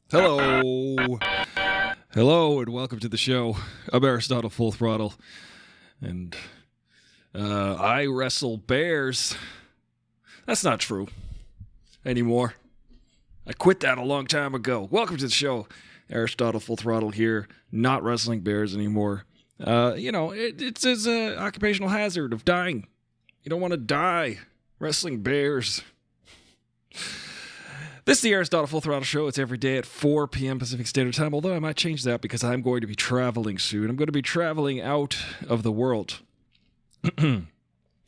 Hello. Hello, and welcome to the show. I'm Aristotle Full Throttle, and I wrestle bears. That's not true anymore. I quit that a long time ago. Welcome to the show. Aristotle Full Throttle here, not wrestling bears anymore. It's an occupational hazard of dying. You don't want to die wrestling bears. This is the Aristotle Full Throttle Show. It's every day at 4 p.m. Pacific Standard Time, although I might change that because I'm going to be traveling soon. I'm going to be traveling out of the world.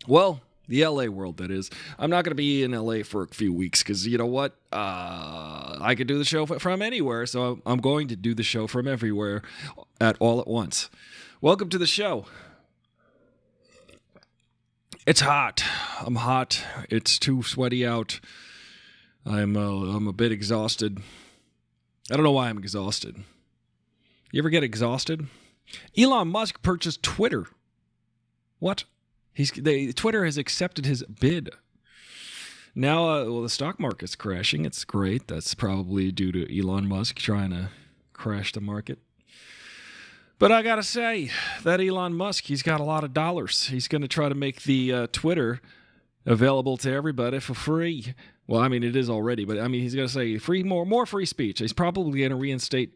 Well, the LA world, that is. I'm not going to be in LA for a few weeks because, you know what? I could do the show from anywhere, so I'm going to do the show from everywhere all at once. Welcome to the show. It's hot. I'm hot. It's too sweaty out. I'm a bit exhausted. I don't know why I'm exhausted. You ever get exhausted? Elon Musk purchased Twitter. What? Twitter has accepted his bid. Now, the stock market's crashing. It's great. That's probably due to Elon Musk trying to crash the market. But I gotta say, that Elon Musk, he's got a lot of dollars. He's going to try to make the Twitter available to everybody for free. Well, I mean, it is already, but I mean, he's going to say more free speech. He's probably going to reinstate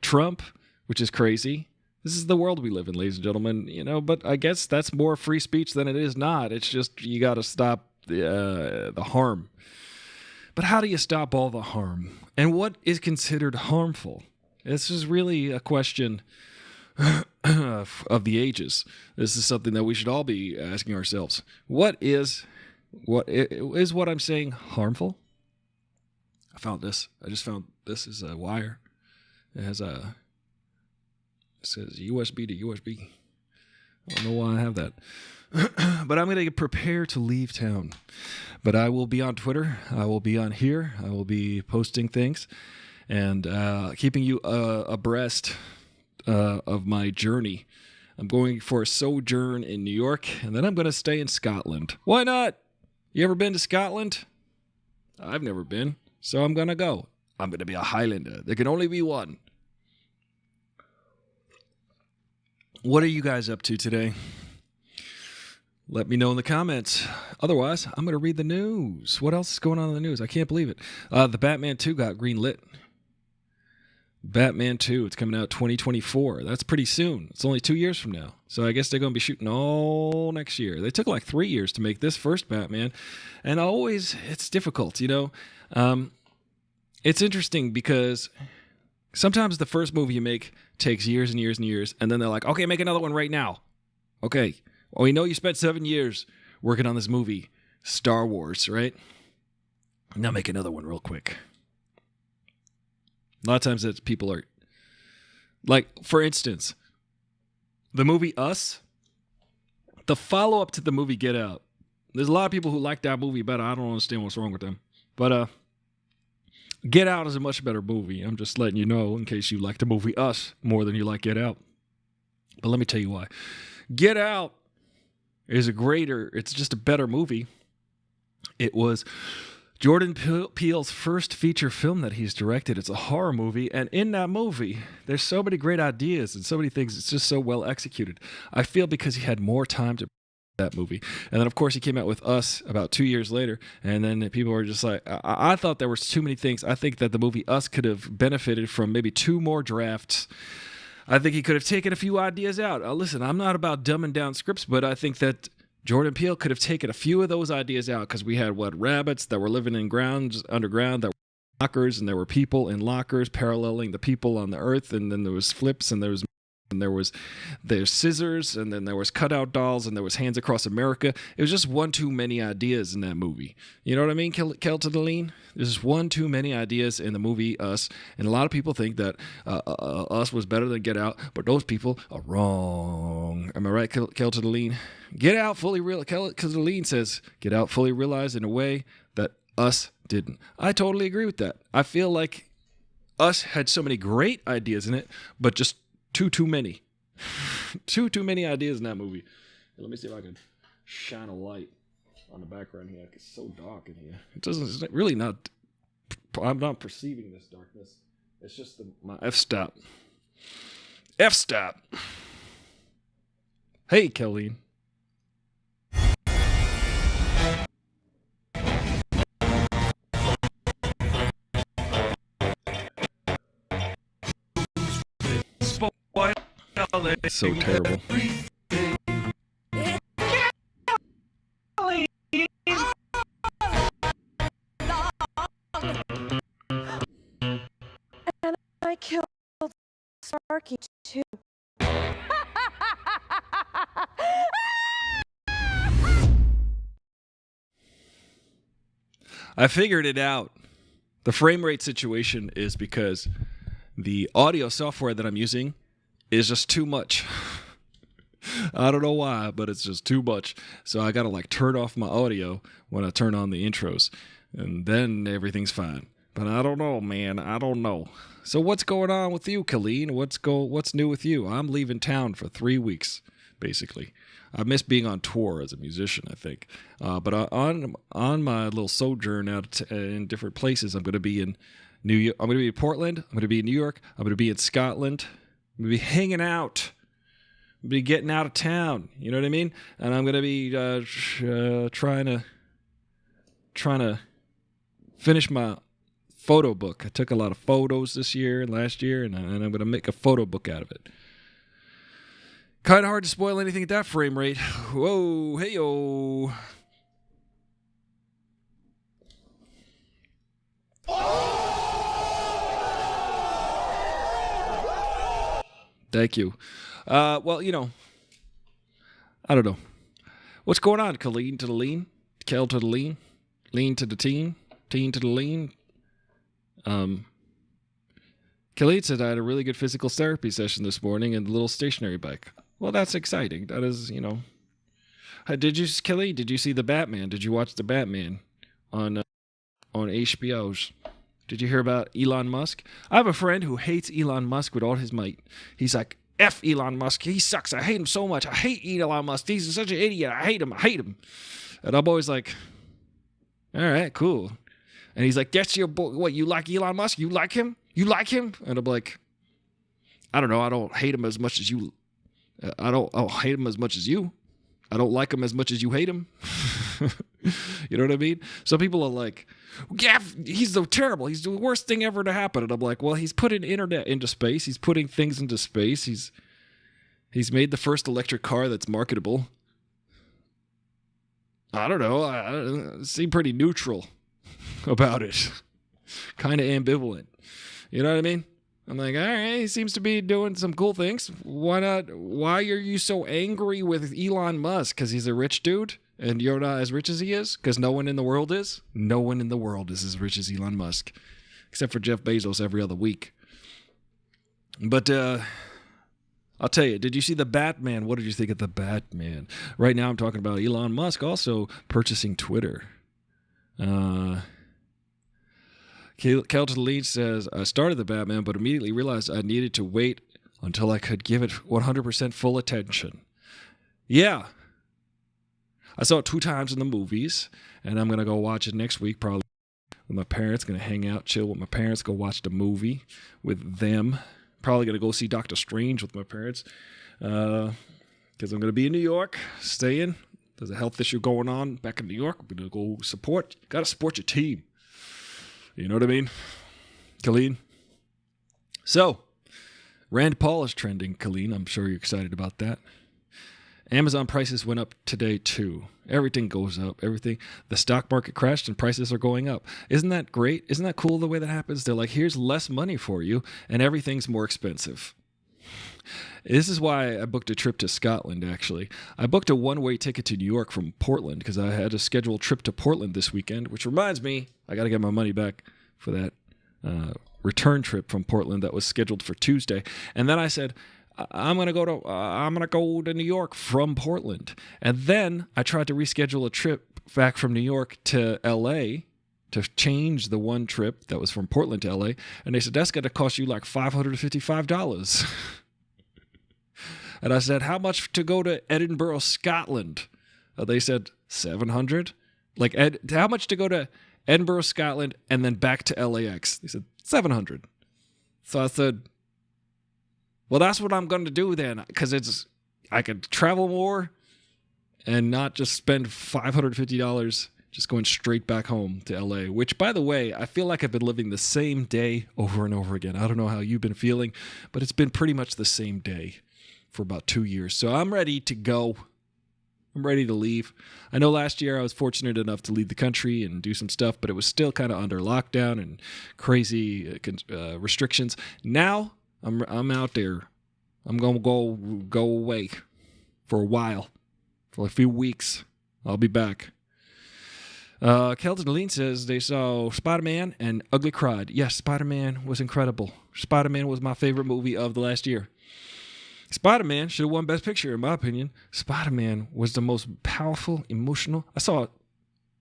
Trump, which is crazy. This is the world we live in, ladies and gentlemen. But I guess that's more free speech than it is not. It's just you got to stop the harm. But how do you stop all the harm? And what is considered harmful? This is really a question of the ages. This is something that we should all be asking ourselves. What is what I'm saying harmful? I found this. I just found this is a wire. It says USB to USB. I don't know why I have that. But I'm going to prepare to leave town. But I will be on Twitter. I will be on here. I will be posting things and keeping you abreast of my journey. I'm going for a sojourn in New York, and then I'm going to stay in Scotland. Why not? You ever been to Scotland? I've never been, so I'm going to go. I'm going to be a Highlander. There can only be one. What are you guys up to today? Let me know in the comments. Otherwise, I'm going to read the news. What else is going on in the news? I can't believe it. The Batman 2 got greenlit. Batman 2, it's coming out 2024. That's pretty soon. It's only 2 years from now. So I guess they're going to be shooting all next year. They took like 3 years to make this first Batman. And it's difficult, It's interesting because sometimes the first movie you make takes years and years and years. And then they're like, okay, make another one right now. Okay. Well, we know you spent 7 years working on this movie, Star Wars, right? Now make another one real quick. A lot of times that people are, like, for instance, the movie Us, the follow-up to the movie Get Out. There's a lot of people who like that movie better. I don't understand what's wrong with them. But Get Out is a much better movie. I'm just letting you know in case you like the movie Us more than you like Get Out. But let me tell you why. Get Out is it's just a better movie. It was Jordan Peele's first feature film that he's directed. It's a horror movie, and in that movie, there's so many great ideas and so many things. It's just so well executed. I feel because he had more time to that movie. And then, of course, he came out with Us about 2 years later, and then people were just like, I thought there was too many things. I think that the movie Us could have benefited from maybe 2 more drafts. I think he could have taken a few ideas out. Listen, I'm not about dumbing down scripts, but I think that Jordan Peele could have taken a few of those ideas out because we had, rabbits that were living in underground, that were lockers, and there were people in lockers paralleling the people on the earth, and then there was flips, and there's scissors, and then there was cutout dolls, and there was Hands Across America. It was just one too many ideas in that movie. You know what I mean, Kel to the Lean? There's just one too many ideas in the movie Us, and a lot of people think that Us was better than Get Out, but those people are wrong. Am I right, Kel to the Lean? Get Out fully real. Kel to the Lean says Get Out fully realized in a way that Us didn't. I totally agree with that. I feel like Us had so many great ideas in it, but just too many. too many ideas in that movie. Let me see if I can shine a light on the background here. It's so dark in here. It's really not. I'm not perceiving this darkness. It's just my f-stop. F-stop. Hey, Kelly. So terrible. And I killed Sparky too. I figured it out. The frame rate situation is because the audio software that I'm using is just too much. I don't know why, but it's just too much. So I gotta like turn off my audio when I turn on the intros, and then everything's fine. But I don't know, man. I don't know. So what's going on with you, Colleen? What's new with you? I'm leaving town for 3 weeks, basically. I miss being on tour as a musician, I think. But on my little sojourn out in different places, I'm going to be in New York. I'm going to be in Portland. I'm going to be in New York. I'm going to be in Scotland. I'm going to be hanging out. I'm going to be getting out of town. You know what I mean? And I'm going to be trying to finish my photo book. I took a lot of photos this year and last year, and I'm going to make a photo book out of it. Kind of hard to spoil anything at that frame rate. Whoa, hey-o. Thank you. Well, you know, I don't know. What's going on, Colleen to the lean? Kel to the lean? Lean to the teen? Teen to the lean? Khalid said I had a really good physical therapy session this morning in the little stationary bike. Well, that's exciting. That is, you know. Khalid, did you see the Batman? Did you watch the Batman on HBO's? Did you hear about Elon Musk? I have a friend who hates Elon Musk with all his might. He's like, F Elon Musk. He sucks. I hate him so much. I hate Elon Musk. He's such an idiot. I hate him. And I'm always like, all right, cool. And he's like, that's your boy. What, you like Elon Musk? You like him? You like him? And I'm like, I don't know. I don't hate him as much as you. I don't hate him as much as you. I don't like him as much as you hate him. You know what I mean? Some people are like, yeah, he's so terrible. He's the worst thing ever to happen. And I'm like, well, he's putting internet into space. He's putting things into space. He's made the first electric car that's marketable. I don't know. I seem pretty neutral about it. Kind of ambivalent. You know what I mean? I'm like, all right, he seems to be doing some cool things. Why not? Why are you so angry with Elon Musk? Because he's a rich dude and you're not as rich as he is? Because no one in the world is? No one in the world is as rich as Elon Musk. Except for Jeff Bezos every other week. But I'll tell you, did you see the Batman? What did you think of the Batman? Right now I'm talking about Elon Musk also purchasing Twitter. Kel to the Lead says, I started the Batman, but immediately realized I needed to wait until I could give it 100% full attention. Yeah. I saw it 2 times in the movies, and I'm going to go watch it next week probably with my parents. Going to hang out, chill with my parents, go watch the movie with them. Probably going to go see Doctor Strange with my parents because I'm going to be in New York, staying. There's a health issue going on back in New York. I'm going to go support. Got to support your team. You know what I mean? Colleen? So, Rand Paul is trending, Colleen. I'm sure you're excited about that. Amazon prices went up today, too. Everything goes up. Everything. The stock market crashed and prices are going up. Isn't that great? Isn't that cool the way that happens? They're like, here's less money for you, and everything's more expensive. This is why I booked a trip to Scotland, actually. I booked a one-way ticket to New York from Portland because I had a scheduled trip to Portland this weekend, which reminds me, I got to get my money back for that return trip from Portland that was scheduled for Tuesday. And then I said, I'm gonna go to New York from Portland. And then I tried to reschedule a trip back from New York to LA to change the one trip that was from Portland to LA. And they said, that's going to cost you like $555. And I said, how much to go to Edinburgh, Scotland? They said, $700. Like, how much to go to Edinburgh, Scotland, and then back to LAX? They said, $700. So I said, well, that's what I'm going to do then, because I could travel more and not just spend $550 just going straight back home to LA, which, by the way, I feel like I've been living the same day over and over again. I don't know how you've been feeling, but it's been pretty much the same day for about 2 years. So I'm ready to go. I'm ready to leave. I know last year I was fortunate enough to leave the country and do some stuff, but it was still kind of under lockdown and crazy restrictions. Now I'm out there. I'm going to go away for a while, for a few weeks. I'll be back. Kelton Lean says they saw Spider-Man and ugly cried. Yes, Spider-Man was incredible. Spider-Man was my favorite movie of the last year. Spider-Man should have won Best Picture, in my opinion. Spider-Man was the most powerful, emotional. I saw it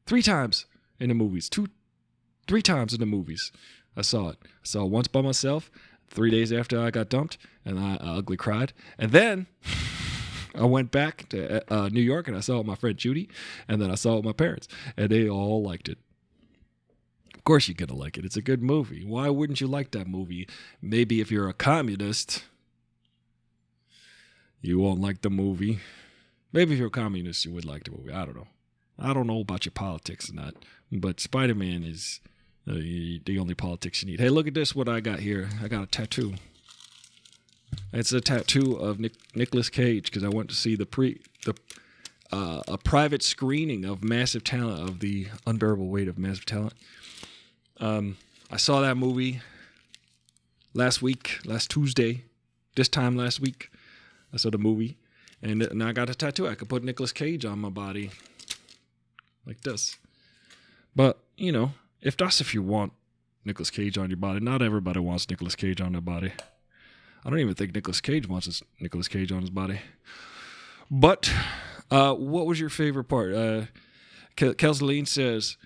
3 times in the movies. 3 times in the movies. I saw it. I saw it once by myself, 3 days after I got dumped, and I ugly cried. And then I went back to New York, and I saw it with my friend Judy, and then I saw it with my parents, and they all liked it. Of course you're going to like it. It's a good movie. Why wouldn't you like that movie? Maybe if you're a communist, you won't like the movie. Maybe if you're a communist, you would like the movie. I don't know. I don't know about your politics or not, but Spider-Man is the only politics you need. Hey, look at this, what I got here. I got a tattoo. It's a tattoo of Nicolas Cage, because I went to see a private screening of Massive Talent, of The Unbearable Weight of Massive Talent. I saw that movie last Tuesday, this time last week. I saw the movie, and I got a tattoo. I could put Nicolas Cage on my body like this. But, if you want Nicolas Cage on your body, not everybody wants Nicolas Cage on their body. I don't even think Nicolas Cage wants Nicolas Cage on his body. But what was your favorite part? Kelseline says,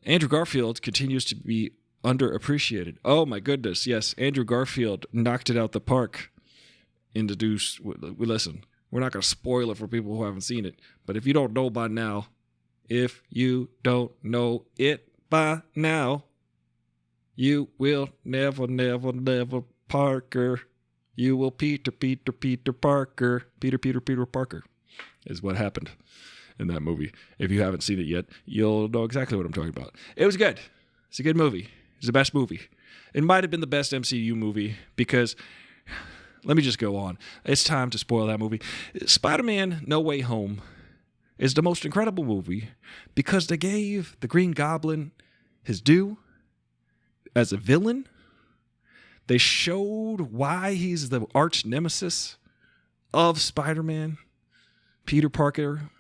Andrew Garfield continues to be underappreciated. Oh, my goodness. Yes, Andrew Garfield knocked it out the park. Listen, we're not going to spoil it for people who haven't seen it. But if you don't know by now, you will never Parker. You will Peter Parker. Peter Parker is what happened in that movie. If you haven't seen it yet, you'll know exactly what I'm talking about. It was good. It's a good movie. It's the best movie. It might have been the best MCU movie because, let me just go on. It's time to spoil that movie. Spider-Man No Way Home is the most incredible movie because they gave the Green Goblin his due as a villain. They showed why he's the arch nemesis of Spider-Man, Peter Parker,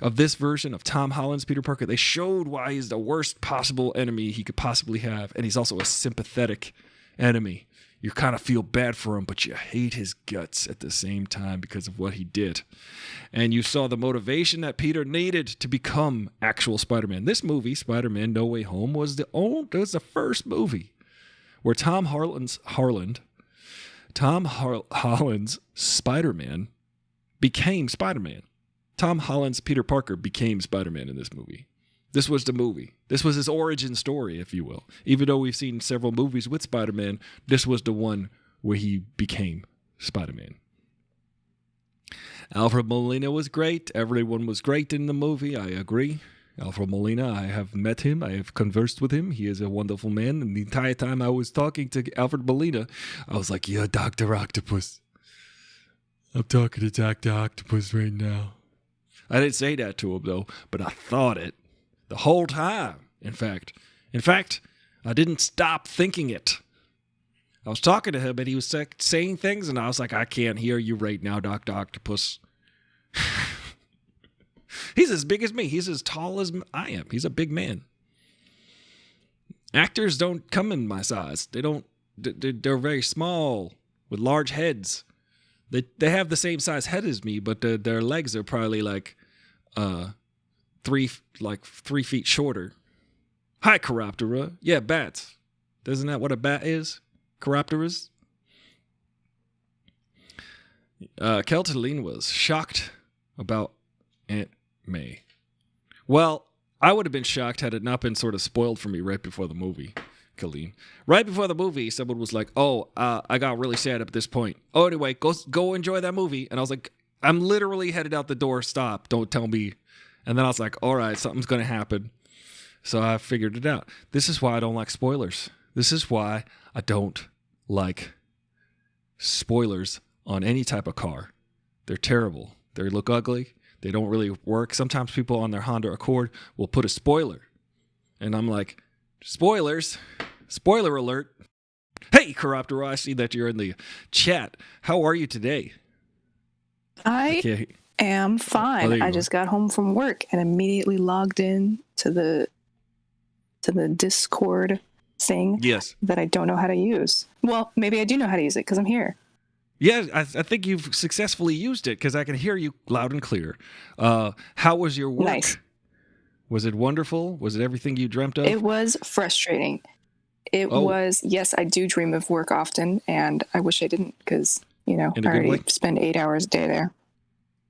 of this version of Tom Holland's Peter Parker. They showed why he's the worst possible enemy he could possibly have, and he's also a sympathetic enemy. You kind of feel bad for him, but you hate his guts at the same time because of what he did. And you saw the motivation that Peter needed to become actual Spider-Man. This movie, Spider-Man No Way Home, was the first movie where Tom Holland's Spider-Man became Spider-Man. Tom Holland's Peter Parker became Spider-Man in this movie. This was the movie. This was his origin story, if you will. Even though we've seen several movies with Spider-Man, this was the one where he became Spider-Man. Alfred Molina was great. Everyone was great in the movie. I agree. Alfred Molina, I have met him. I have conversed with him. He is a wonderful man. And the entire time I was talking to Alfred Molina, I was like, yeah, Dr. Octopus. I'm talking to Dr. Octopus right now. I didn't say that to him, though, but I thought it the whole time. In fact, I didn't stop thinking it. I was talking to him, and he was saying things, and I was like, I can't hear you right now, Dr. Octopus. He's as big as me. He's as tall as I am. He's a big man. Actors don't come in my size. They're very small with large heads. They have the same size head as me, but their legs are probably like 3 feet shorter. Hi, Chiroptera. Yeah, bats. Isn't that what a bat is? Chiropteras? Kelton Lean was shocked about Aunt May. Well, I would have been shocked had it not been sort of spoiled for me right before the movie. Colleen. Right before the movie, someone was like, "Oh, I got really sad at this point. Oh, anyway, go enjoy that movie." And I was like, "I'm literally headed out the door. Stop! Don't tell me." And then I was like, "All right, something's gonna happen." So I figured it out. This is why I don't like spoilers. This is why I don't like spoilers on any type of car. They're terrible. They look ugly. They don't really work. Sometimes people on their Honda Accord will put a spoiler. And I'm like, spoilers? Spoiler alert. Hey, Corruptor, I see that you're in the chat. How are you today? I am fine. I just got home from work and immediately logged in to the Discord thing that I don't know how to use. Well, maybe I do know how to use it because I'm here. Yeah, I think you've successfully used it because I can hear you loud and clear. How was your work? Nice. Was it wonderful? Was it everything you dreamt of? It was frustrating. It was, yes, I do dream of work often, and I wish I didn't because, I already spend 8 hours a day there.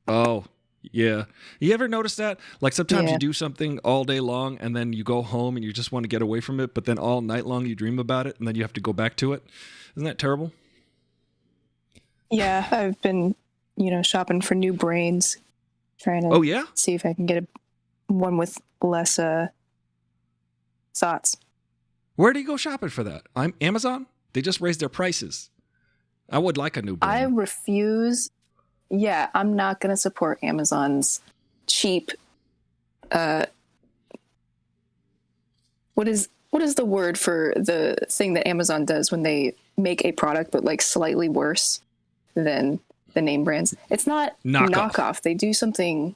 Oh, yeah. You ever notice that? Like sometimes you do something all day long and then you go home and you just want to get away from it, but then all night long you dream about it and then you have to go back to it. Isn't that terrible? Yeah, I've been, shopping for new brains, trying to see if I can get one with less thoughts. Where do you go shopping for that? Amazon? They just raised their prices. I would like a new brain. I refuse. Yeah, I'm not going to support Amazon's cheap. What is the word for the thing that Amazon does when they make a product but like slightly worse than the name brands? It's not knockoff. They do something.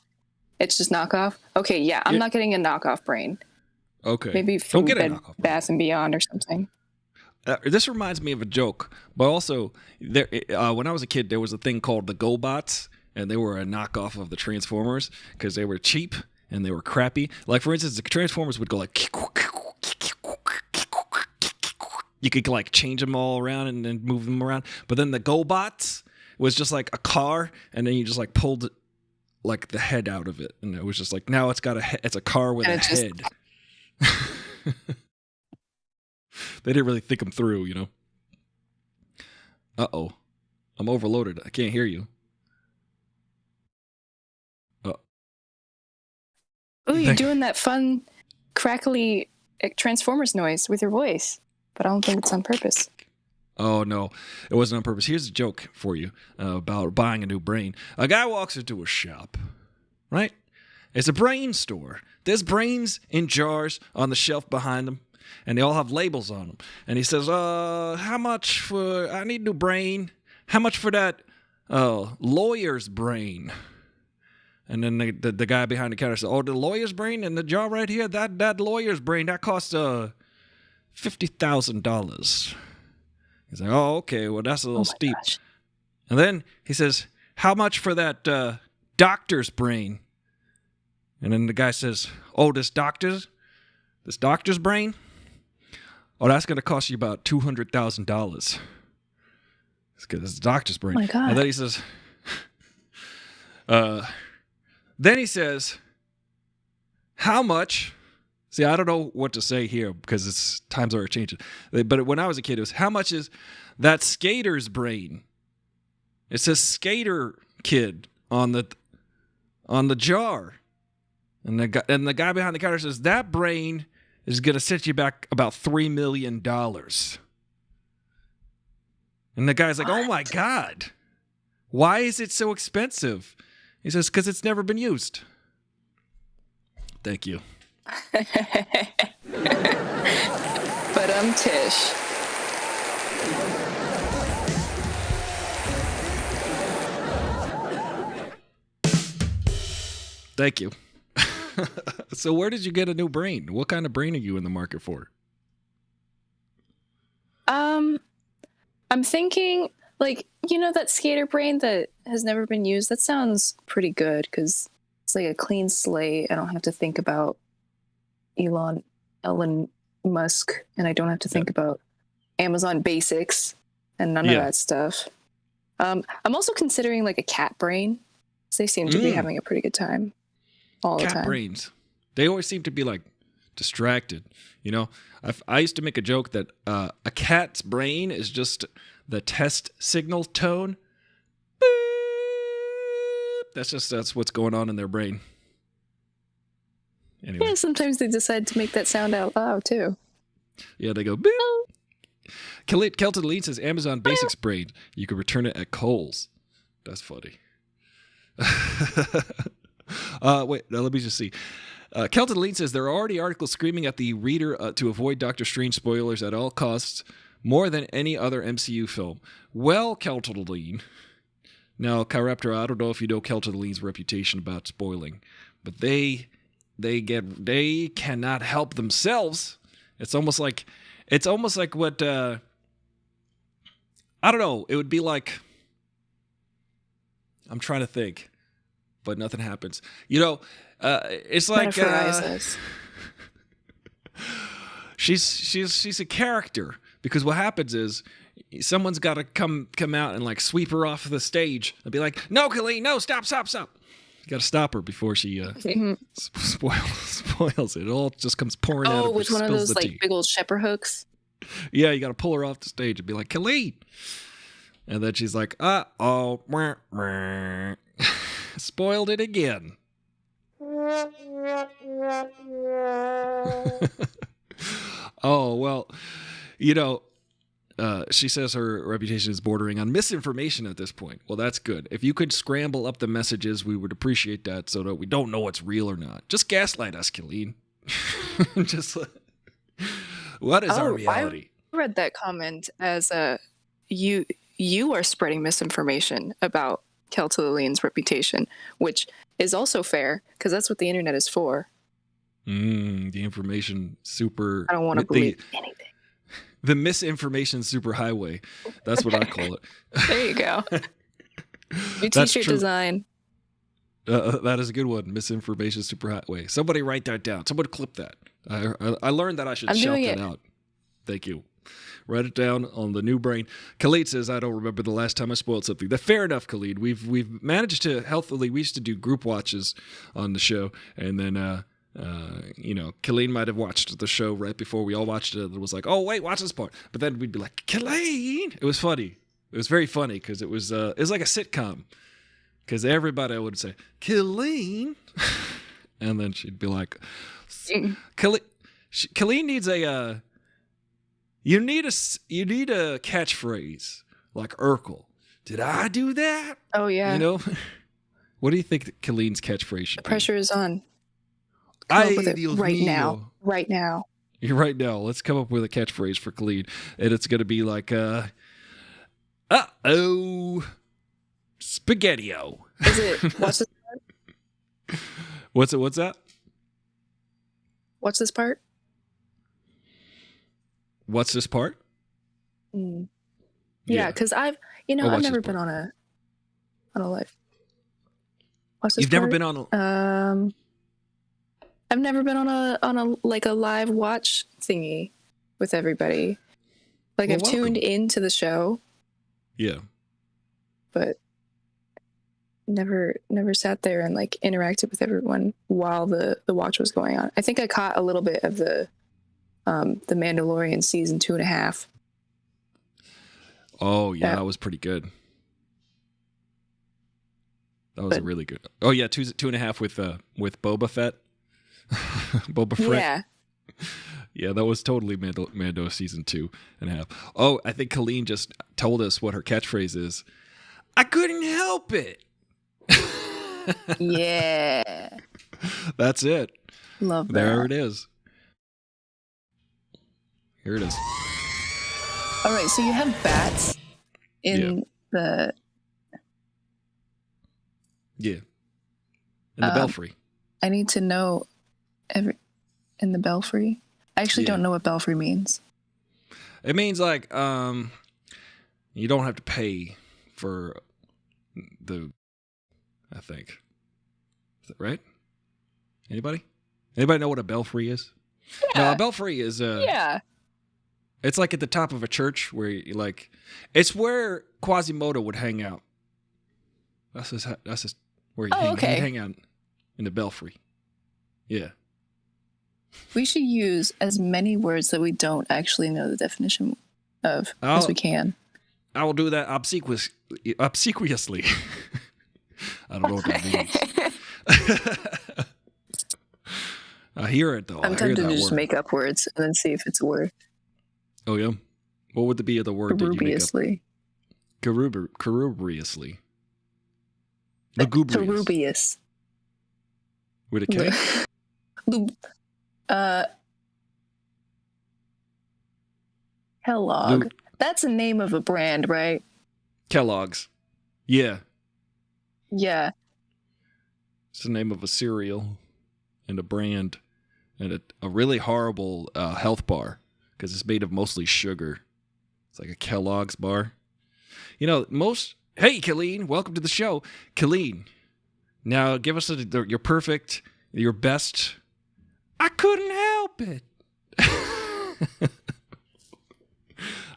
It's just knockoff. Okay, yeah, I'm not getting a knockoff brain. Okay, maybe from Bath and Beyond or something. This reminds me of a joke, but also when I was a kid, there was a thing called the GoBots, and they were a knockoff of the Transformers because they were cheap and they were crappy. Like for instance, the Transformers would go like, you could like change them all around and then move them around, but then the GoBots was just like a car, and then you just like pulled like the head out of it, and it was just like now it's got it's a car with a head. They didn't really think them through, Uh-oh. I'm overloaded. I can't hear you. Oh, you're doing that fun, crackly Transformers noise with your voice, but I don't think it's on purpose. Oh, no. It wasn't on purpose. Here's a joke for you about buying a new brain. A guy walks into a shop, right? It's a brain store. There's brains in jars on the shelf behind him, and they all have labels on them. And he says, how much for, I need a new brain. How much for that lawyer's brain? And then the guy behind the counter says, oh, the lawyer's brain in the jar right here? That lawyer's brain, that costs $50,000. He's like, oh, okay, well, that's a little steep. Gosh. And then he says, how much for that doctor's brain? And then the guy says, oh, this doctor's brain? Oh, that's going to cost you about $200,000. It's because it's the doctor's brain. Oh my God. And then he says, how much? See, I don't know what to say here because times are changing. But when I was a kid, it was, how much is that skater's brain? It says skater kid on the jar. And the guy behind the counter says, that brain is going to set you back about $3 million. And the guy's like, what? Oh, my God. Why is it so expensive? He says, because it's never been used. Thank you. But Tish. Thank you. So where did you get a new brain? What kind of brain are you in the market for? I'm thinking, like, that skater brain that has never been used? That sounds pretty good because it's like a clean slate. I don't have to think about Elon Musk, and I don't have to think about Amazon basics and none of that stuff. I'm also considering like a cat brain. So they seem to be having a pretty good time all the time. Cat brains. They always seem to be like distracted. You know, I used to make a joke that a cat's brain is just the test signal tone. Boop. That's what's going on in their brain. Anyway. Yeah, sometimes they decide to make that sound out loud too. Yeah, they go boop. Kelton Lean says Amazon Basics brain. You can return it at Kohl's. That's funny. Wait, now let me just see. Kelton Lean says there are already articles screaming at the reader to avoid Doctor Strange spoilers at all costs, more than any other MCU film. Well, Kelton Lean. Now, Kyraptor, I don't know if you know Kelton Lean's reputation about spoiling, but they cannot help themselves. It's almost like what I don't know. It would be like, I'm trying to think, but nothing happens. You know, it's like she's a character, because what happens is someone's got to come out and like sweep her off the stage and be like, "No, Colleen, no, stop." You got to stop her before she spoils it. It all just comes pouring out of her. Oh, with one of those like tea. big old shepherd hooks. Yeah, you got to pull her off the stage and be like, Colleen. And then she's like, oh, spoiled it again. Oh, well, you know, she says her reputation is bordering on misinformation at this point. Well, that's good. If you could scramble up the messages, we would appreciate that, so that we don't know what's real or not. Just gaslight us, Colleen. Just what is our reality? I read that comment as you are spreading misinformation about Kelton Lean's reputation, which is also fair, because that's what the internet is for. The information super... I don't want to believe anything. The misinformation superhighway. That's what I call it. There you go. New t-shirt design. That is a good one. Misinformation superhighway. Somebody write that down. Somebody clip that. I learned that I should shout that out. Thank you. Write it down on the new brain. Khalid says, I don't remember the last time I spoiled something. Fair enough, Khalid. We've managed to healthily. We used to do group watches on the show, and then Khalid might have watched the show right before we all watched it. It was like, oh wait, watch this part. But then we'd be like, Khalid. It was funny. It was very funny because it was like a sitcom. Because everybody would say, Khalid, and then she'd be like, Khalid needs a. You need a catchphrase like Urkel. Did I do that? Oh yeah. You know, what do you think Khalid's catchphrase should be? The pressure is on. Right now. You're right now. Let's come up with a catchphrase for Khalid, and it's gonna be like, spaghetti-o. Is it? What's this part? What's that? What's this part? What's this part? Yeah, because I've never been on a live. What's this You've part? never been on a... I've never been on a like a live watch thingy with everybody. Like, well, I've tuned into the show. Yeah. But never sat there and like interacted with everyone while the watch was going on. I think I caught a little bit of the Mandalorian season 2.5. Oh yeah, that was pretty good. That was really good. Oh yeah, 2.5 with Boba Fett. Boba Fett. Yeah. Yeah, that was totally Mando season 2.5. Oh, I think Colleen just told us what her catchphrase is. I couldn't help it. Yeah. That's it. Love that. There it is. Here it is. All right, so you have bats in the... Yeah. In the belfry. I need to know in the belfry. I actually don't know what belfry means. It means like you don't have to pay for the... I think. Is that right? Anybody know what a belfry is? Yeah. No, a belfry is it's like at the top of a church where you like, it's where Quasimodo would hang out. That's just where he'd hang out in the belfry. Yeah. We should use as many words that we don't actually know the definition of as we can. I will do that obsequiously. I don't know what that means. I hear it, though. I'm tempted to just word. make up words and then see if it's a word. Oh, yeah? What would be the word that you make up? Carubriously. Lugubrious. Carubious. With a K? Kellogg. That's a name of a brand, right? Kellogg's. Yeah. Yeah. It's the name of a cereal and a brand and a really horrible health bar because it's made of mostly sugar. It's like a Kellogg's bar. You know, Hey, Colleen, welcome to the show. Colleen, now give us your perfect, your best. I couldn't help it.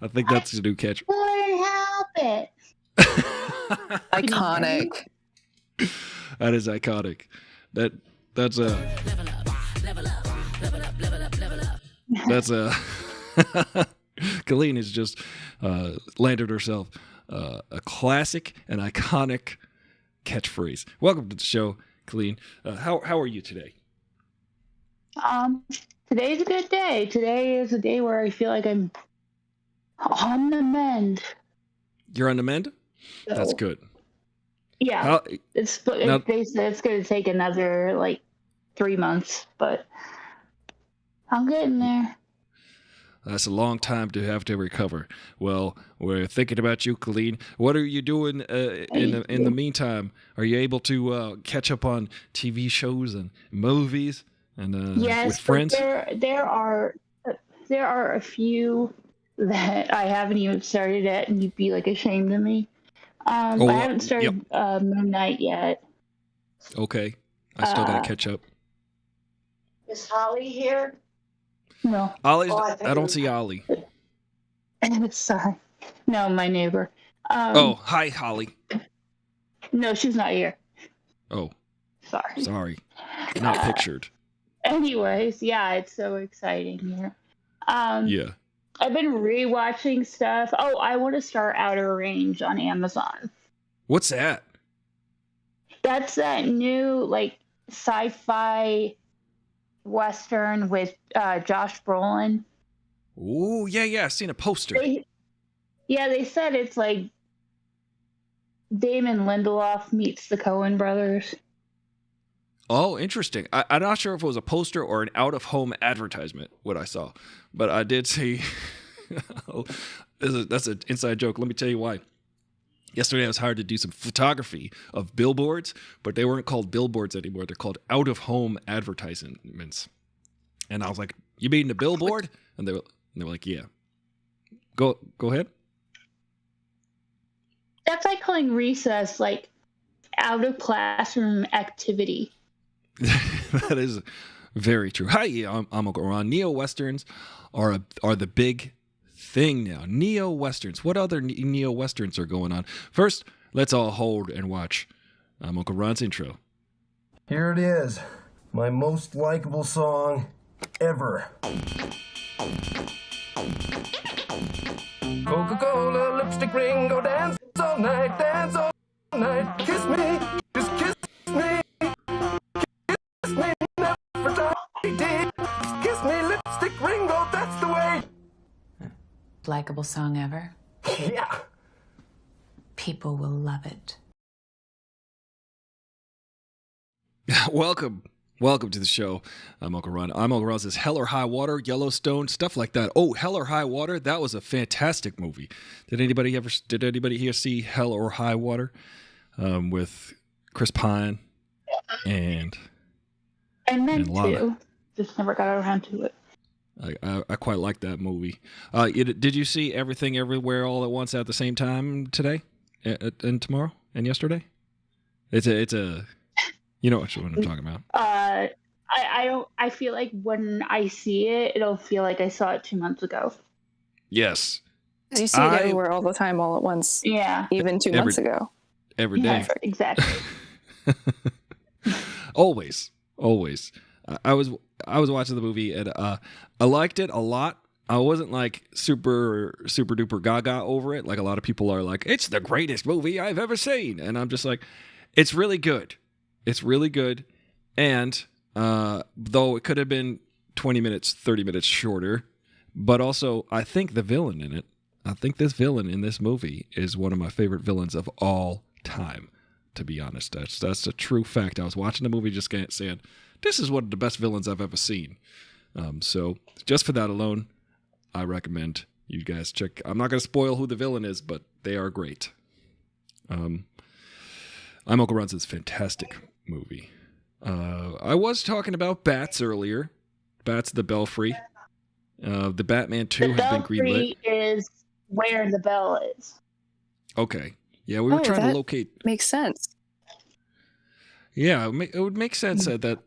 I think that's a new catch. Couldn't help it. Iconic. That is iconic. That's Colleen has just landed herself a classic and iconic catchphrase. Welcome to the show, Colleen. How are you today? Today's a good day. Today is a day where I feel like I'm on the mend. You're on the mend? So, that's good. Yeah. They said it's going to take another 3 months, but I'm getting there. That's a long time to have to recover. Well, we're thinking about you, Colleen. What are you doing in the meantime? Are you able to catch up on TV shows and movies and yes, with friends? There are a few that I haven't even started at, and you'd be ashamed of me. I haven't started Moon Knight yet. Okay, I still gotta catch up. Is Holly here? No. Ollie's. I don't see Ollie. Sorry. No, my neighbor. Hi, Holly. No, she's not here. Oh. Sorry. Not pictured. Anyways, yeah, it's so exciting here. Yeah. I've been rewatching stuff. Oh, I want to start Outer Range on Amazon. What's that? That's that new sci-fi Western with Josh Brolin. Oh, yeah. I've seen a poster. They said it's like Damon Lindelof meets the Coen brothers. Oh, interesting. I'm not sure if it was a poster or an out-of-home advertisement, what I saw. But I did see... that's an inside joke. Let me tell you why. Yesterday I was hired to do some photography of billboards, but they weren't called billboards anymore. They're called out-of-home advertisements. And I was like, you mean the billboard? And they were like, yeah. Go ahead. That's like calling recess out-of-classroom activity. That is very true. Hi, I'm Uncle Ron. Neo-Westerns are the big thing now. Neo-Westerns. What other Neo-Westerns are going on? First, let's all hold and watch Uncle Ron's intro. Here it is. My most likable song ever. Coca-Cola, lipstick ring, go dance all night, kiss me, just kiss me, never die, kiss me, lipstick ring, go, that's the way. Likeable song ever? Yeah. People will love it. Welcome to the show. I'm Uncle Ron. Uncle Ron says Hell or High Water, Yellowstone, stuff like that. Oh, Hell or High Water, that was a fantastic movie. Did anybody here see Hell or High Water with Chris Pine and I meant Lana? to, just never got around to it. I quite like that movie. Did you see Everything Everywhere All at Once at the same time today and tomorrow and yesterday? It's a you know what I'm talking about. I feel like when I see it, it'll feel like I saw it 2 months ago. Yes. You see it everywhere all the time, all at once. Yeah. Even 2 months ago. Every day. Yeah, exactly. Always. I I was watching the movie and I liked it a lot. I wasn't like super duper gaga over it. Like a lot of people are like, it's the greatest movie I've ever seen. And I'm just like, it's really good. It's really good. And though it could have been 20 minutes, 30 minutes shorter, but also I think the villain in it, I think this villain in this movie is one of my favorite villains of all time, to be honest. That's a true fact. I was watching the movie just saying, this is one of the best villains I've ever seen. So just for that alone, I recommend you guys check. I'm not going to spoil who the villain is, but they are great. I'm Uncle Ron's is a fantastic movie. I was talking about Bats earlier. Bats the Belfry. The Batman 2 has been greenlit. The Belfry is where the bell is. Okay. Yeah, we were trying to locate. Makes sense. Yeah, it would make sense that,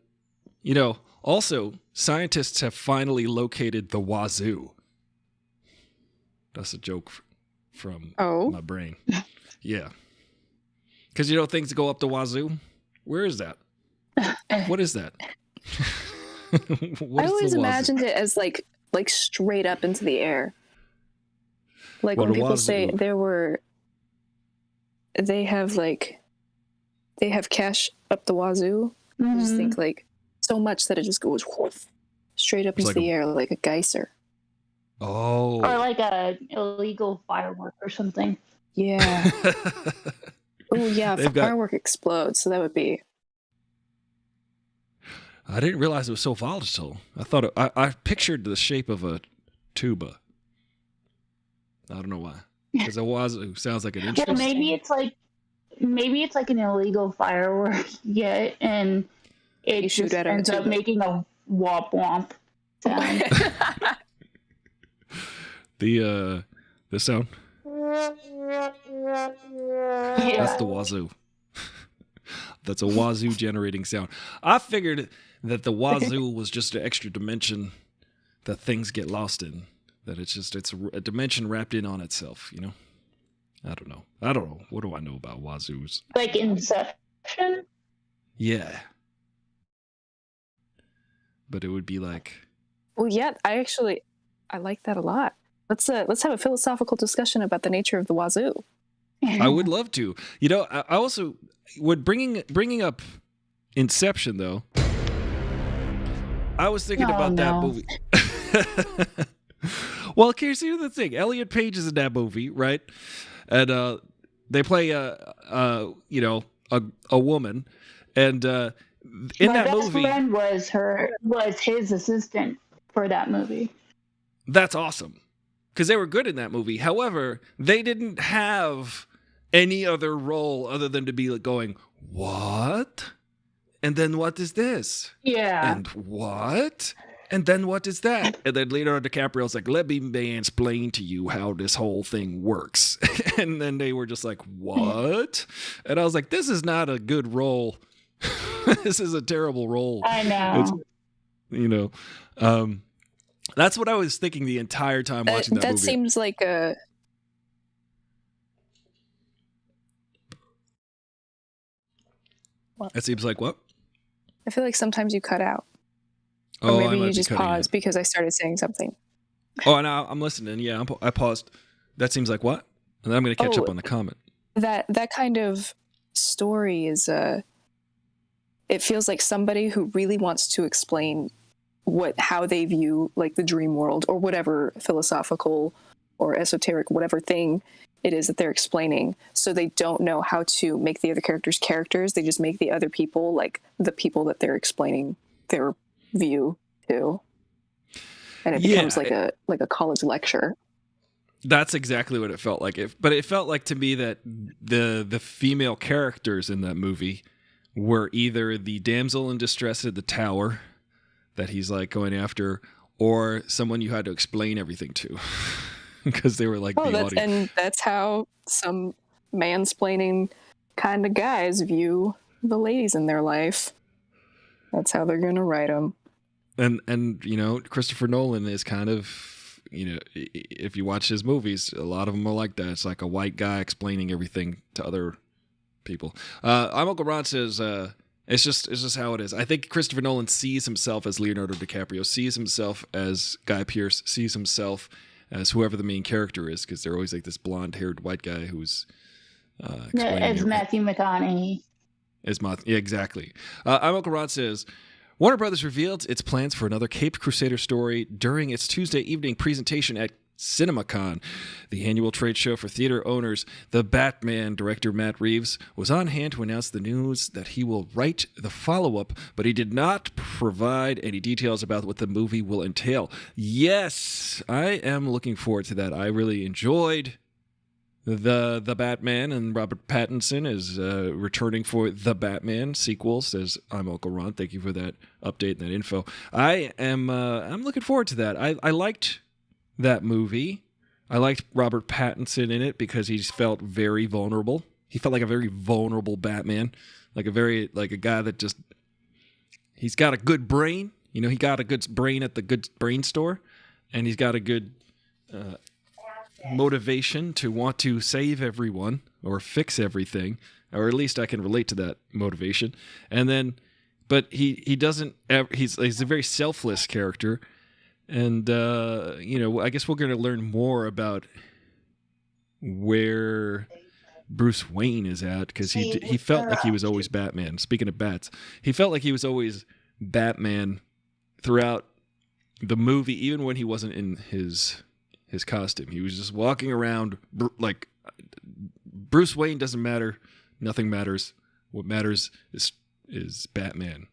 also, scientists have finally located the wazoo. That's a joke from my brain. Yeah. Because, things go up the wazoo. Where is that? What is that? I always imagined it as like straight up into the air. Like when people say they have cash up the wazoo. I just think like so much that it just goes straight up into the air like a geyser. Oh. Or like a illegal firework or something. Yeah. Oh yeah, firework explodes, so that would be. I didn't realize it was so volatile. I thought I pictured the shape of a tuba. I don't know why. Because a wazoo sounds like an interest. Well, maybe it's like an illegal firework yet, and it just ends up making a womp womp sound. The sound. Yeah. That's the wazoo. That's a wazoo generating sound. I figured that the wazoo was just an extra dimension that things get lost in. That it's a dimension wrapped in on itself, I don't know. What do I know about wazoos? Like Inception? Yeah. But it would be like. Well, yeah, I like that a lot. Let's have a philosophical discussion about the nature of the wazoo. I would love to. I also would bringing up Inception though. I was thinking about that movie. Well, here's the thing. Elliot Page is in that movie, right? And they play a woman, and in that movie, my best friend was his assistant for that movie. That's awesome. Because they were good in that movie. However, they didn't have any other role other than to be like going, what? And then what is this? Yeah. And what? And then what is that? And then Leonardo DiCaprio's like, let me mansplain to you how this whole thing works. And then they were just like, what? And I was like, this is not a good role. This is a terrible role. I know. That's what I was thinking the entire time watching that movie. That seems like a. It seems like what? I feel like sometimes you cut out. Or maybe you just paused because I started saying something. Oh, and I'm listening. Yeah, I paused. That seems like what? And then I'm going to catch up on the comment. That kind of story is it feels like somebody who really wants to explain how they view like the dream world or whatever philosophical or esoteric whatever thing it is that they're explaining. So they don't know how to make the other characters. They just make the other people like the people that they're explaining their view to, and it becomes like a college lecture. That's exactly what it felt like. But it felt like to me that the female characters in that movie were either the damsel in distress at the tower that he's like going after, or someone you had to explain everything to, because they were like the audience. And that's how some mansplaining kind of guys view the ladies in their life. That's how they're going to write them. And Christopher Nolan is kind of, if you watch his movies, a lot of them are like that. It's like a white guy explaining everything to other people. I'm Uncle Ron says, It's just how it is. I think Christopher Nolan sees himself as Leonardo DiCaprio, sees himself as Guy Pearce, sees himself as whoever the main character is, because they're always like this blonde-haired white guy who's as Matthew McConaughey. Yeah, exactly. I'm Uncle Ron says, Warner Brothers revealed its plans for another Caped Crusader story during its Tuesday evening presentation at CinemaCon, the annual trade show for theater owners. The Batman director Matt Reeves was on hand to announce the news that he will write the follow-up, but he did not provide any details about what the movie will entail. Yes, I am looking forward to that. I really enjoyed the Batman, and Robert Pattinson is returning for The Batman sequel. Says I'm Uncle Ron. Thank you for that update and that info. I'm looking forward to that. I liked that movie. I liked Robert Pattinson in it because he felt very vulnerable. He felt like a very vulnerable Batman, like a guy that just, he's got a good brain. You know, he got a good brain at the good brain store, and he's got a good motivation to want to save everyone or fix everything, or at least I can relate to that motivation. And then, but he doesn't. He's a very selfless character. And, I guess we're going to learn more about where Bruce Wayne is at, because he felt like he was always Batman. Speaking of bats, he felt like he was always Batman throughout the movie, even when he wasn't in his costume. He was just walking around like Bruce Wayne doesn't matter. Nothing matters. What matters is Batman.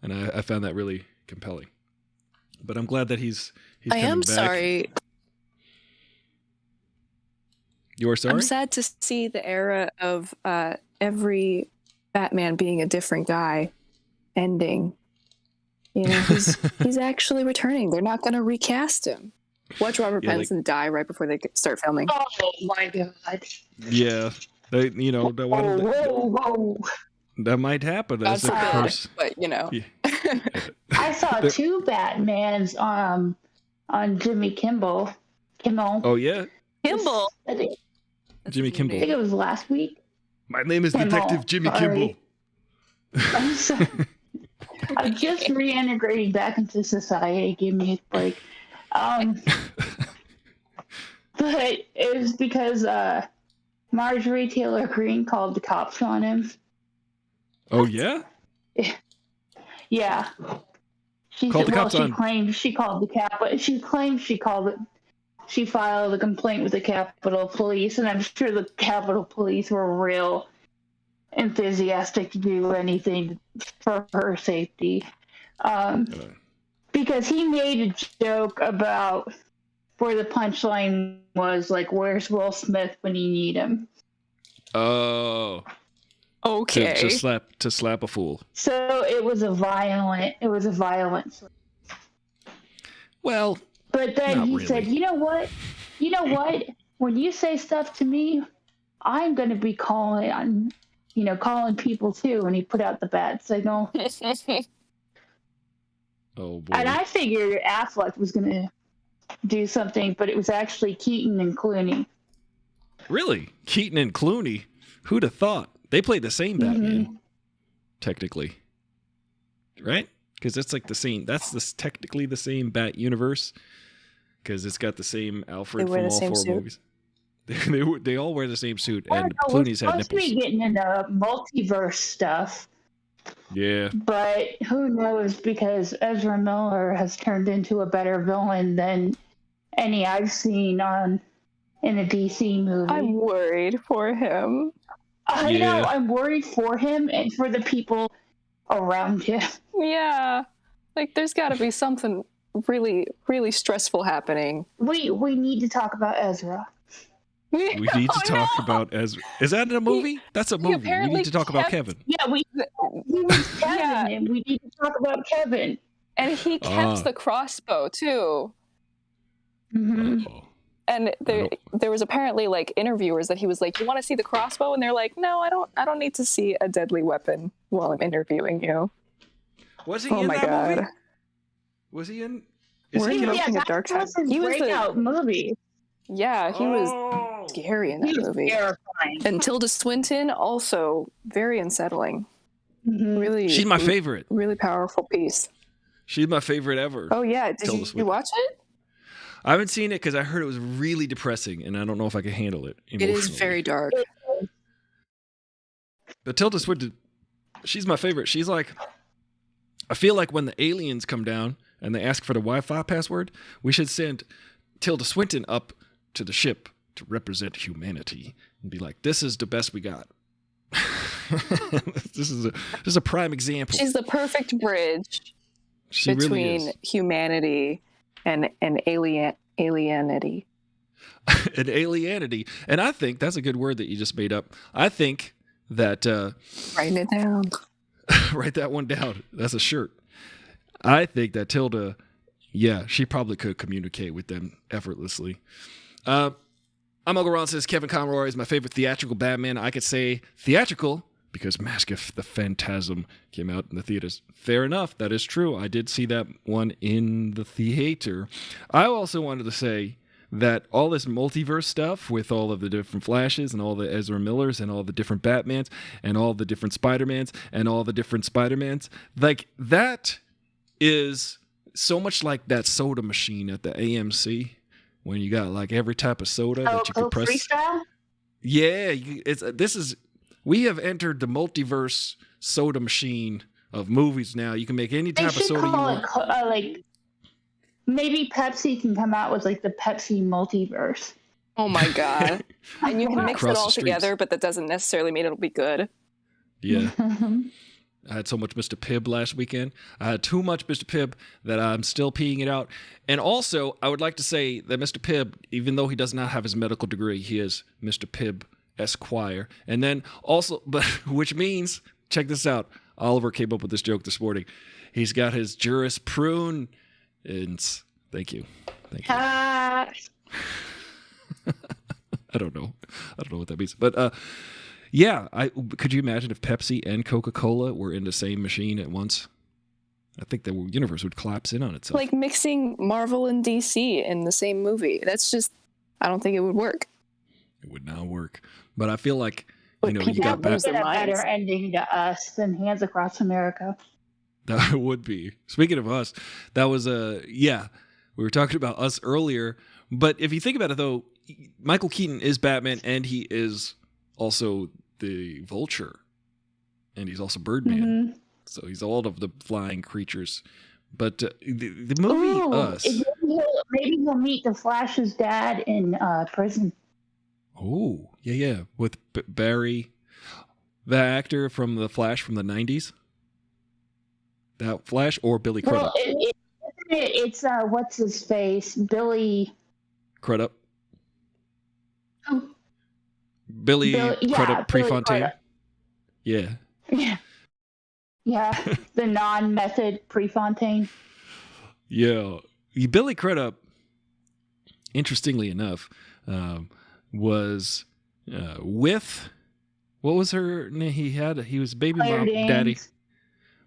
And I found that really compelling. But I'm glad that he's I coming am back. sorry. You are sorry? I'm sad to see the era of every Batman being a different guy ending. You know, he's actually returning. They're not going to recast him. Watch Robert Pattinson die right before they start filming. Oh my god! Yeah, Whoa. That might happen. That's God a forbid, curse. but you know. Yeah. I saw two Batmans on Jimmy Kimmel. Oh yeah, Kimball. I think Jimmy Kimmel. it was last week. My name is Kimmel, Detective Jimmy sorry. Kimmel. I'm just reintegrating back into society. Give me a break. But it was because Marjorie Taylor Greene called the cops on him. Oh yeah. Yeah. She claimed she called the Capitol. She claimed she filed a complaint with the Capitol Police, and I'm sure the Capitol Police were real enthusiastic to do anything for her safety. Because he made a joke about where the punchline was, like, where's Will Smith when you need him? Oh. Okay. To slap a fool. So it was a violent. Well, but then he said, you know what? When you say stuff to me, I'm going to be calling people too. And he put out the bat signal. Oh boy. And I figured Affleck was going to do something, but it was actually Keaton and Clooney. Really? Keaton and Clooney? Who'd have thought? They played the same Batman, technically. Right? Because it's like the same. That's technically the same Bat universe. Because it's got the same Alfred from all four movies. They all wear the same suit, and Clooney's had nipples. We're supposed to be getting into multiverse stuff. Yeah. But who knows, because Ezra Miller has turned into a better villain than any I've seen in a DC movie. I'm worried for him. I know, I'm worried for him and for the people around him. Yeah. Like, there's got to be something really, really stressful happening. We need to talk about Ezra. We need to talk about Ezra. Is that in a movie? That's a movie. We need to talk about Kevin. Yeah, he was Kevin, and we need to talk about Kevin. And he kept the crossbow, too. Mm-hmm. And there was apparently, like, interviewers that he was like, you want to see the crossbow? And they're like, no, I don't need to see a deadly weapon while I'm interviewing you. Was he in that movie? Was he in? We're invoking a dark side. He was breakout movie. Yeah, he was scary in that movie. Terrifying. And Tilda Swinton, also very unsettling. Really, She's my favorite. really powerful piece. She's my favorite ever. Oh yeah, did you watch it? I haven't seen it because I heard it was really depressing, and I don't know if I can handle it emotionally. It is very dark. But Tilda Swinton, she's my favorite. She's like, I feel like when the aliens come down and they ask for the Wi-Fi password, we should send Tilda Swinton up to the ship to represent humanity and be like, this is the best we got. This is a prime example. She's the perfect bridge between really humanity and alienity. An alienity. And I think that's a good word that you just made up. I think that writing it down. Write that one down. That's a shirt. I think that Tilda, yeah, she probably could communicate with them effortlessly. I'm Uncle Ron says Kevin Conroy is my favorite theatrical Batman. I could say theatrical because Mask of the Phantasm came out in the theaters. Fair enough. That is true. I did see that one in the theater. I also wanted to say that all this multiverse stuff with all of the different Flashes and all the Ezra Millers and all the different Batmans and all the different Spider-Mans and all the different Spider-Mans, like that is so much like that soda machine at the AMC when you got like every type of soda that you could press. Freestyle? Yeah, we have entered the multiverse soda machine of movies now. You can make any type of soda you want. Like maybe Pepsi can come out with like the Pepsi multiverse. Oh my god! And you can mix it all together, but that doesn't necessarily mean it'll be good. Yeah. I had so much Mr. Pibb last weekend. I had too much Mr. Pibb that I'm still peeing it out. And also, I would like to say that Mr. Pibb, even though he does not have his medical degree, he is Mr. Pibb Esquire. And then also, but which means, check this out. Oliver came up with this joke this morning. He's got his jurisprudence. Thank you. I don't know what that means. But yeah, could you imagine if Pepsi and Coca-Cola were in the same machine at once? I think the universe would collapse in on itself. Like mixing Marvel and DC in the same movie. That's just, I don't think it would work. It would not work. But I feel like, you got a better ending to Us than Hands Across America. That would be. Speaking of Us, that was we were talking about Us earlier. But if you think about it, though, Michael Keaton is Batman, and he is also the Vulture, and he's also Birdman. Mm-hmm. So he's all of the flying creatures. But the movie Us. Maybe he'll meet the Flash's dad in prison. Oh, yeah. With Barry, the actor from The Flash from the 90s. That Flash or Billy Crudup? Well, it's what's his face? Billy Crudup. Oh. Billy Crudup Prefontaine. Yeah. Yeah, the non-method Prefontaine. Yeah. Billy Crudup, interestingly enough, was with, what was her name? He was baby mom daddy.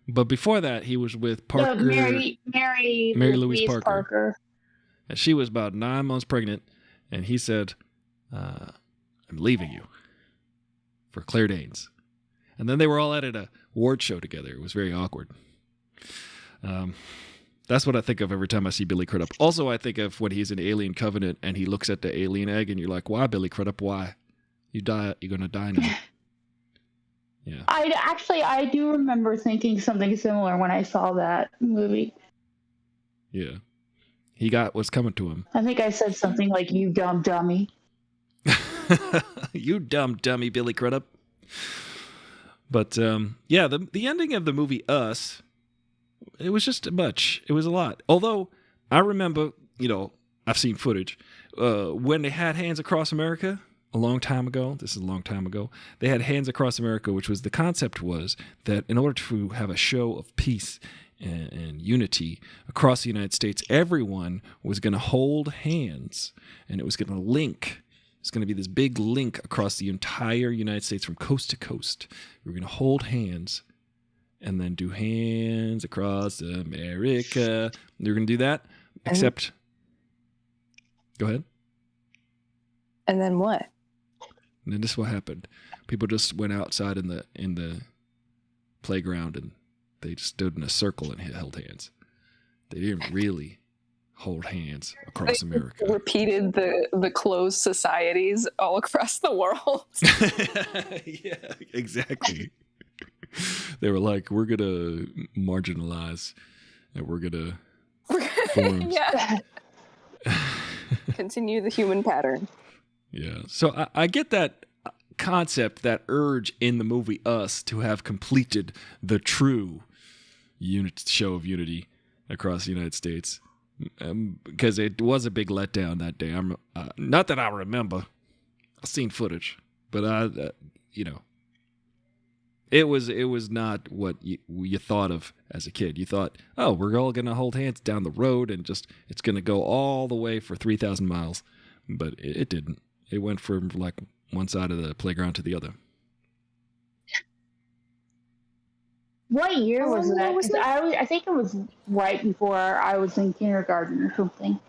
But before that, he was with Parker. Mary Louise Parker. And she was about 9 months pregnant, and he said, I'm leaving you for Claire Danes. And then they were all at an award show together. It was very awkward. That's what I think of every time I see Billy Crudup. Also, I think of when he's in Alien Covenant and he looks at the alien egg and you're like, why, Billy Crudup? Why? You're going to die now. Yeah. I do remember thinking something similar when I saw that movie. Yeah. He got what's coming to him. I think I said something like, you dumb dummy. You dumb dummy, Billy Crudup. But, the ending of the movie Us, it was just much. It was a lot. Although, I remember, I've seen footage. When they had Hands Across America a long time ago, this is a long time ago, they had Hands Across America, which was the concept was that in order to have a show of peace and unity across the United States, everyone was going to hold hands, and it was going to link. It's going to be this big link across the entire United States from coast to coast. We're going to hold hands and then do Hands Across America. They're going to do that, except... Go ahead. And then what? And then this is what happened. People just went outside in the playground and they just stood in a circle and held hands. They didn't really hold hands across America. Repeated the closed societies all across the world. Yeah, exactly. They were like, we're going to marginalize and we're going to form. Yeah. Continue the human pattern. Yeah. So I get that concept, that urge in the movie Us to have completed the true show of unity across the United States. Because it was a big letdown that day. Not that I remember. I've seen footage. But, it was not what you thought of as a kid. You thought, oh, we're all going to hold hands down the road and it's going to go all the way for 3,000 miles. But it didn't. It went from like one side of the playground to the other. What year was that? 'Cause I think it was right before I was in kindergarten or something.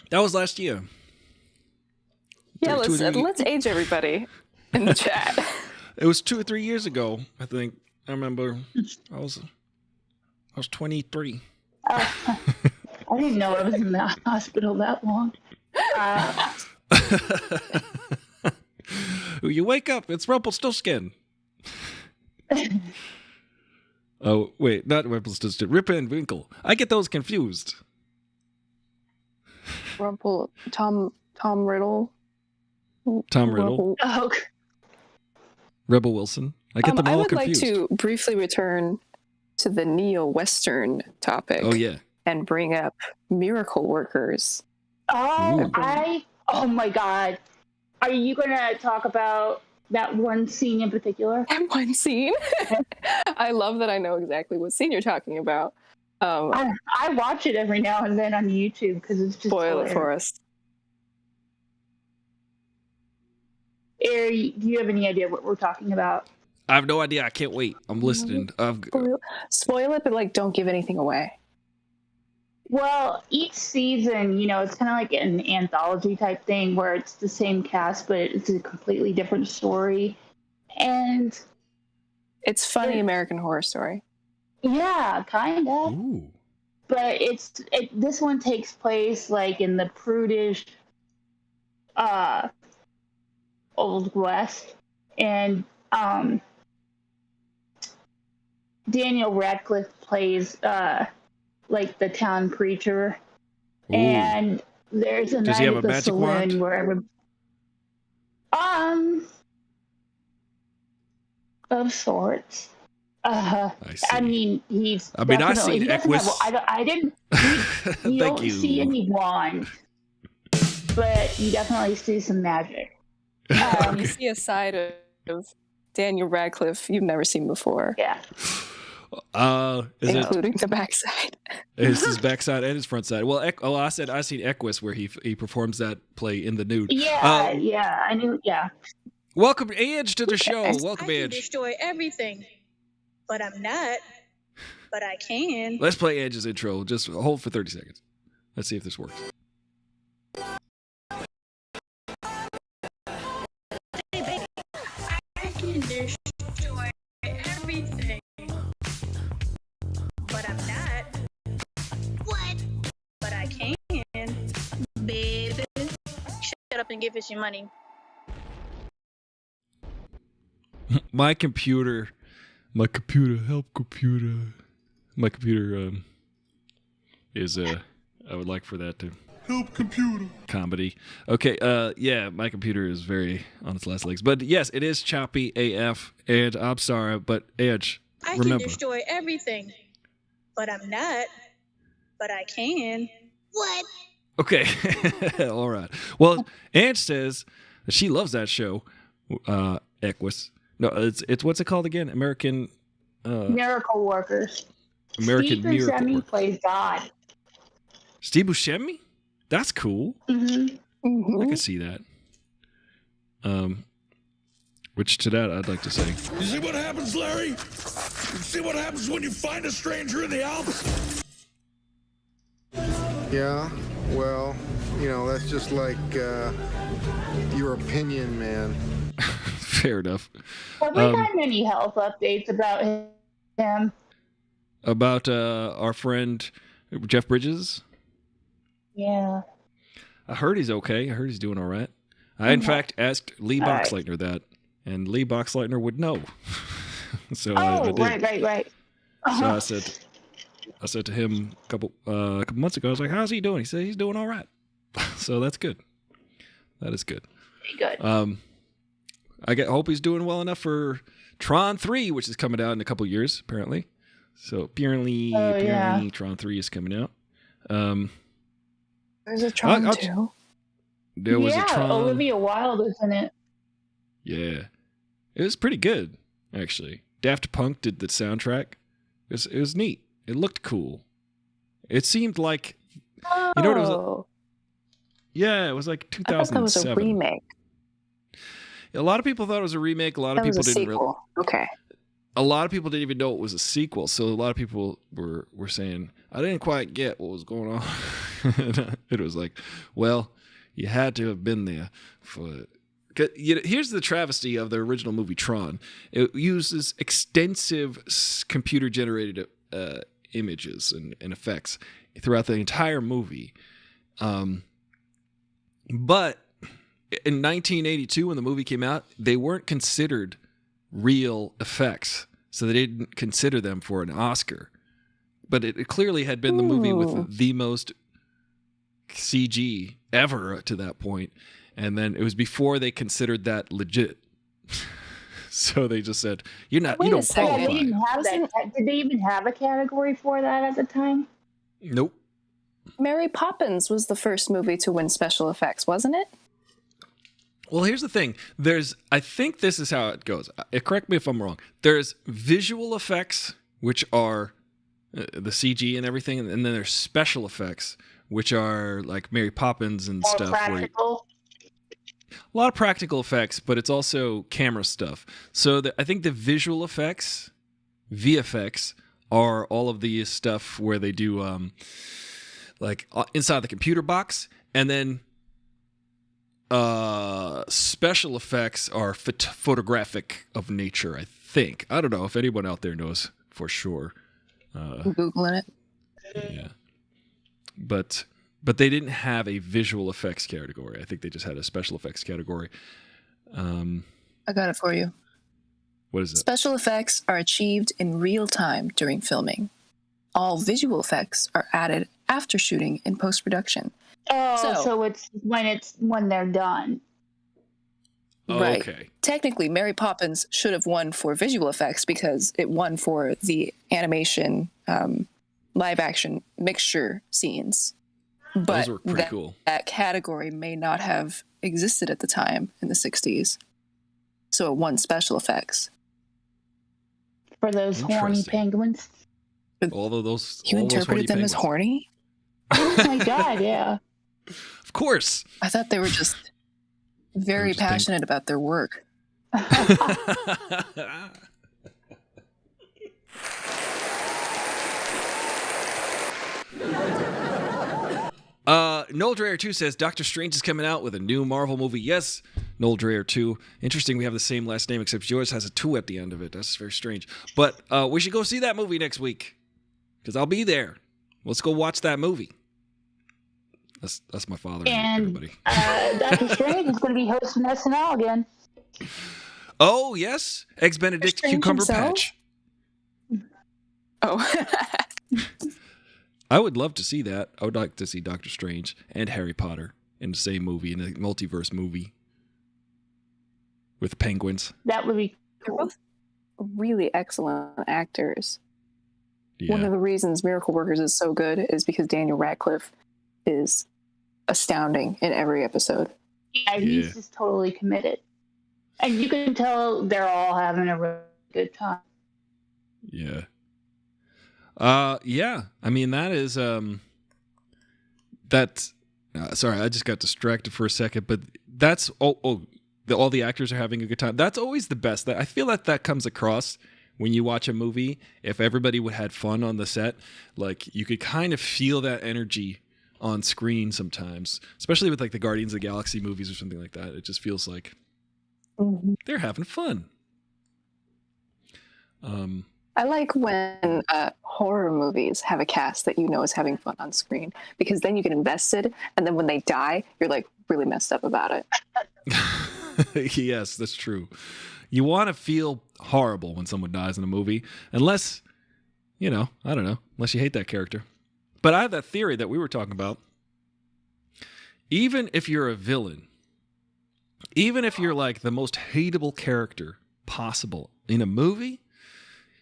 That was last year. Yeah, let's age everybody in the chat. It was 2 or 3 years ago, I think. I remember I was 23. I didn't know I was in the hospital that long. You wake up, it's Rumpelstiltskin. Oh, wait, not Rumpelstiltskin. Rip and Winkle. I get those confused. Tom Riddle. Tom Riddle. Oh. Rebel Wilson. I get them all confused. I would like to briefly return to the neo-Western topic. Oh, yeah. And bring up miracle workers. Oh my God. Are you going to talk about that one scene in particular? That one scene? I love that I know exactly what scene you're talking about. I watch it every now and then on YouTube because it's just spoil it for us. Do you have any idea what we're talking about? I have no idea. I can't wait. I'm listening. Spoil it, but don't give anything away. Well, each season, it's kind of like an anthology type thing where it's the same cast, but it's a completely different story. And it's funny American Horror Story. Yeah, kind of. Ooh. But this one takes place like in the prudish Old West, and Daniel Radcliffe plays like the town preacher. Ooh. And there's a night at the saloon where of sorts. I mean, he's. I mean, I've seen Equus. I didn't. You don't see any wand, but you definitely see some magic. You see a side of Daniel Radcliffe you've never seen before. Yeah. Including the backside. It's his backside and his front side. Well, I said I seen Equus where he performs that play in the nude. Yeah, yeah, I knew. Yeah. Welcome, Edge, to the show. Welcome, Edge. I can destroy everything, but I'm not. But I can. Let's play Edge's intro. Just hold for 30 seconds. Let's see if this works. I can destroy everything, but I'm not. What? But I can. Baby, shut up and give us your money. My computer, help computer. My computer is I would like for that to help computer comedy. Okay, yeah, my computer is very on its last legs, but yes, it is choppy AF, and I'm sorry, but Edge, remember. I can destroy everything, but I'm not. But I can. What? Okay, all right. Well, Edge says that she loves that show, Equus. No, it's what's it called again? American Miracle Workers. American Miracle Buscemi Workers. plays God. Steve Buscemi? That's cool. Mm-hmm. Mm-hmm. I can see that. Which to that I'd like to say. You see what happens, Larry? You see what happens when you find a stranger in the Alps? Yeah, well, that's just like your opinion, man. Fair enough. Have we gotten any health updates about him? About our friend Jeff Bridges? Yeah. I heard he's okay. I heard he's doing all right. I, in fact, asked Lee Boxleitner that, and Lee Boxleitner would know. So I did. Right. Uh-huh. So I said to him a couple months ago, I was like, how's he doing? He said he's doing all right. So that's good. That is good. Very good. I hope he's doing well enough for Tron 3, which is coming out in a couple years, apparently. So apparently Tron 3 is coming out. There's a Tron 2. There was a Tron. Olivia Wilde is in it. Yeah. It was pretty good, actually. Daft Punk did the soundtrack. It was neat. It looked cool. It seemed like... Oh. You know what it was? Yeah, it was like 2007. I thought that was a remake. A lot of people thought it was a remake. A lot of people didn't. Okay. A lot of people didn't even know it was a sequel. So a lot of people were saying, I didn't quite get what was going on. It was like, well, you had to have been there for... Here's the travesty of the original movie Tron. It uses extensive computer-generated images and effects throughout the entire movie. But in 1982, when the movie came out, they weren't considered real effects, so they didn't consider them for an Oscar. But it clearly had been the movie with the most CG ever to that point. And then it was before they considered that legit. So they just said, you don't qualify. Did they even have a category for that at the time? Nope. Mary Poppins was the first movie to win special effects, wasn't it? Well, here's the thing. I think this is how it goes. Correct me if I'm wrong. There's visual effects, which are the CG and everything. And then there's special effects, which are like Mary Poppins and stuff. Practical. A lot of practical effects, but it's also camera stuff. So I think the visual effects, VFX, are all of the stuff where they do like inside the computer box. And then special effects are photographic of nature, I think. I don't know if anyone out there knows for sure. Googling it. Yeah. But they didn't have a visual effects category. I think they just had a special effects category. I got it for you. What is it? Special effects are achieved in real time during filming. All visual effects are added after shooting in post-production. Oh, so it's when they're done. Right. Okay. Technically, Mary Poppins should have won for visual effects because it won for the animation, live-action mixture scenes. But those were pretty cool. That category may not have existed at the time in the 60s. So it won special effects. For those horny penguins. Although those... You interpreted them as horny? Oh my God, yeah. Of course. I thought they were just very passionate about their work. Noel Dreyer 2 says Doctor Strange is coming out with a new Marvel movie. Yes, Noel Dreyer 2. Interesting, we have the same last name, except yours has a 2 at the end of it. That's very strange. But we should go see that movie next week, because I'll be there. Let's go watch that movie. That's my father. And everybody. Doctor Strange is going to be hosting SNL again. Oh, yes. Eggs Benedict Cucumber himself? Patch. Oh. I would love to see that. I would like to see Doctor Strange and Harry Potter in the same movie, in a multiverse movie with penguins. That would be cool. They're both really excellent actors. Yeah. One of the reasons Miracle Workers is so good is because Daniel Radcliffe is astounding in every episode. Yeah, he's just totally committed. And you can tell they're all having a really good time. Yeah. Yeah. I mean, that is, sorry, I just got distracted for a second, but that's, all the actors are having a good time. That's always the best. I feel that comes across when you watch a movie. If everybody had fun on the set, like you could kind of feel that energy on screen sometimes, especially with like the Guardians of the Galaxy movies or something like that. It just feels like They're having fun. I like when horror movies have a cast that you know is having fun on screen, because then you get invested, and then when they die, you're like really messed up about it. Yes, that's true. You want to feel horrible when someone dies in a movie, unless, I don't know, unless you hate that character. But I have that theory that we were talking about. Even if you're a villain, even if you're like the most hateable character possible in a movie,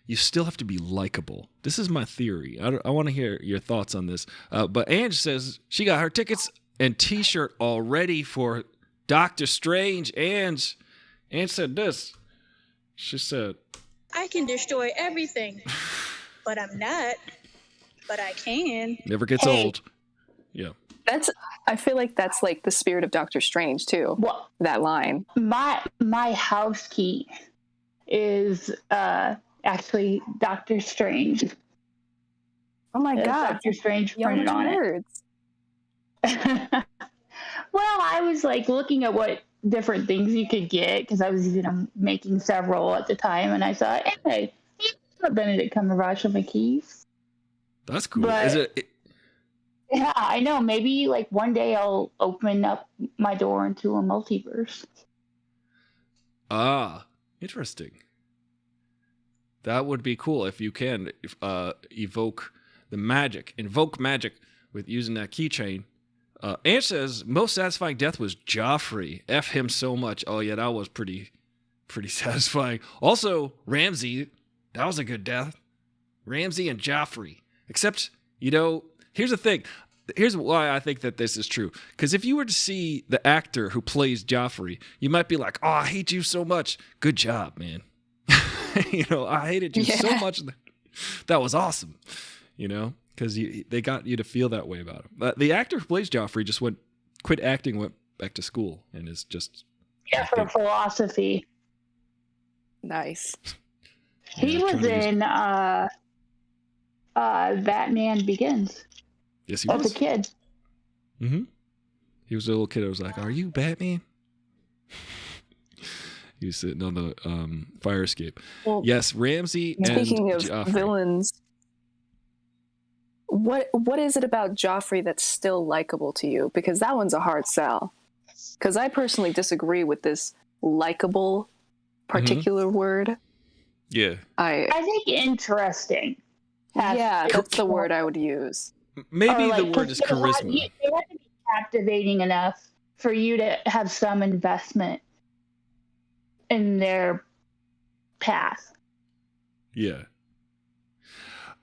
you still have to be likable. This is my theory. I want to hear your thoughts on this. But Ange says she got her tickets and T-shirt already for Doctor Strange. Ange said this. She said, I can destroy everything, but I'm not. But I can. Never gets old. Yeah. I feel like that's like the spirit of Doctor Strange too. Well, that line. My house key is actually Doctor Strange. Oh my God. Doctor Strange printed on it. Well, I was like looking at what different things you could get, because I was making several at the time, and I thought, hey, Benedict Cumberbatch on my keys. That's cool. But, is it? Yeah, I know. Maybe like one day I'll open up my door into a multiverse. Ah, interesting. That would be cool if you can invoke magic with using that keychain. Ange says most satisfying death was Joffrey. F him so much. Oh yeah, that was pretty satisfying. Also, Ramsay, that was a good death. Ramsay and Joffrey. Except, here's the thing. Here's why I think that this is true. Because if you were to see the actor who plays Joffrey, you might be like, oh, I hate you so much. Good job, man. I hated you so much. That was awesome. Because they got you to feel that way about him. The actor who plays Joffrey just quit acting, went back to school, and is just... Yeah, for philosophy. Nice. He was in Batman Begins. Yes, he was. As a kid. Mm-hmm. He was a little kid. I was like, are you Batman? He was sitting on the fire escape. Well, yes, Ramsay and speaking of Joffrey. Villains, what is it about Joffrey that's still likable to you? Because that one's a hard sell. Because I personally disagree with this likable particular word. Yeah. I think interesting. That's the word I would use. Maybe the word is charisma. They have to be captivating enough for you to have some investment in their path. Yeah.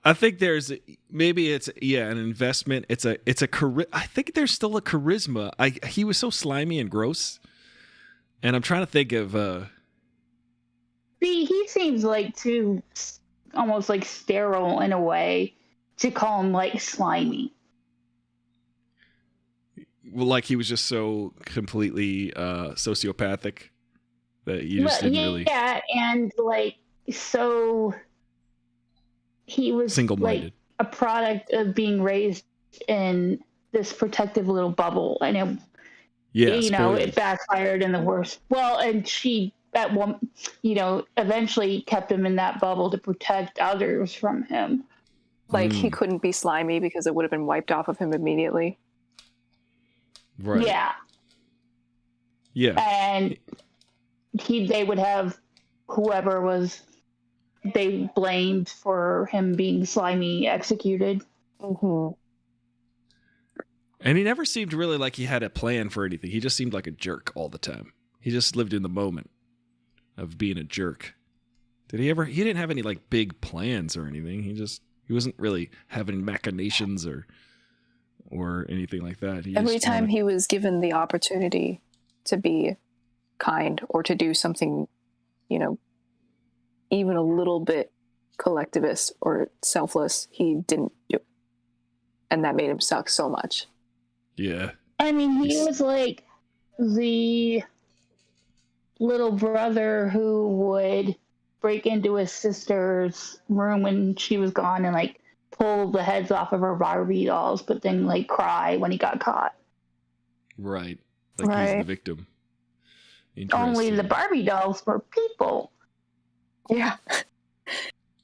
I think there's an investment. It's a I think there's still a charisma. He was so slimy and gross. And I'm trying to think of See, he seems like too almost like sterile in a way to call him like slimy. Well, like he was just so completely sociopathic that you just didn't really. Yeah, and like so he was single-minded, like a product of being raised in this protective little bubble, and it backfired in the worst. Well, and she at one, eventually kept him in that bubble to protect others from him. Like he couldn't be slimy because it would have been wiped off of him immediately. Right. Yeah. Yeah. And they would have whoever was they blamed for him being slimy executed. Mm-hmm. And he never seemed really like he had a plan for anything. He just seemed like a jerk all the time. He just lived in the moment of being a jerk. He didn't have any like big plans or anything. He wasn't really having machinations or anything like that. Every time he was given the opportunity to be kind or to do something, even a little bit collectivist or selfless, he didn't do it. And that made him suck so much. Yeah. I mean, he was like the little brother who would break into his sister's room when she was gone and like pull the heads off of her Barbie dolls, but then like cry when he got caught. Right. Like he's the victim. Only the Interesting. Barbie dolls were people. Yeah.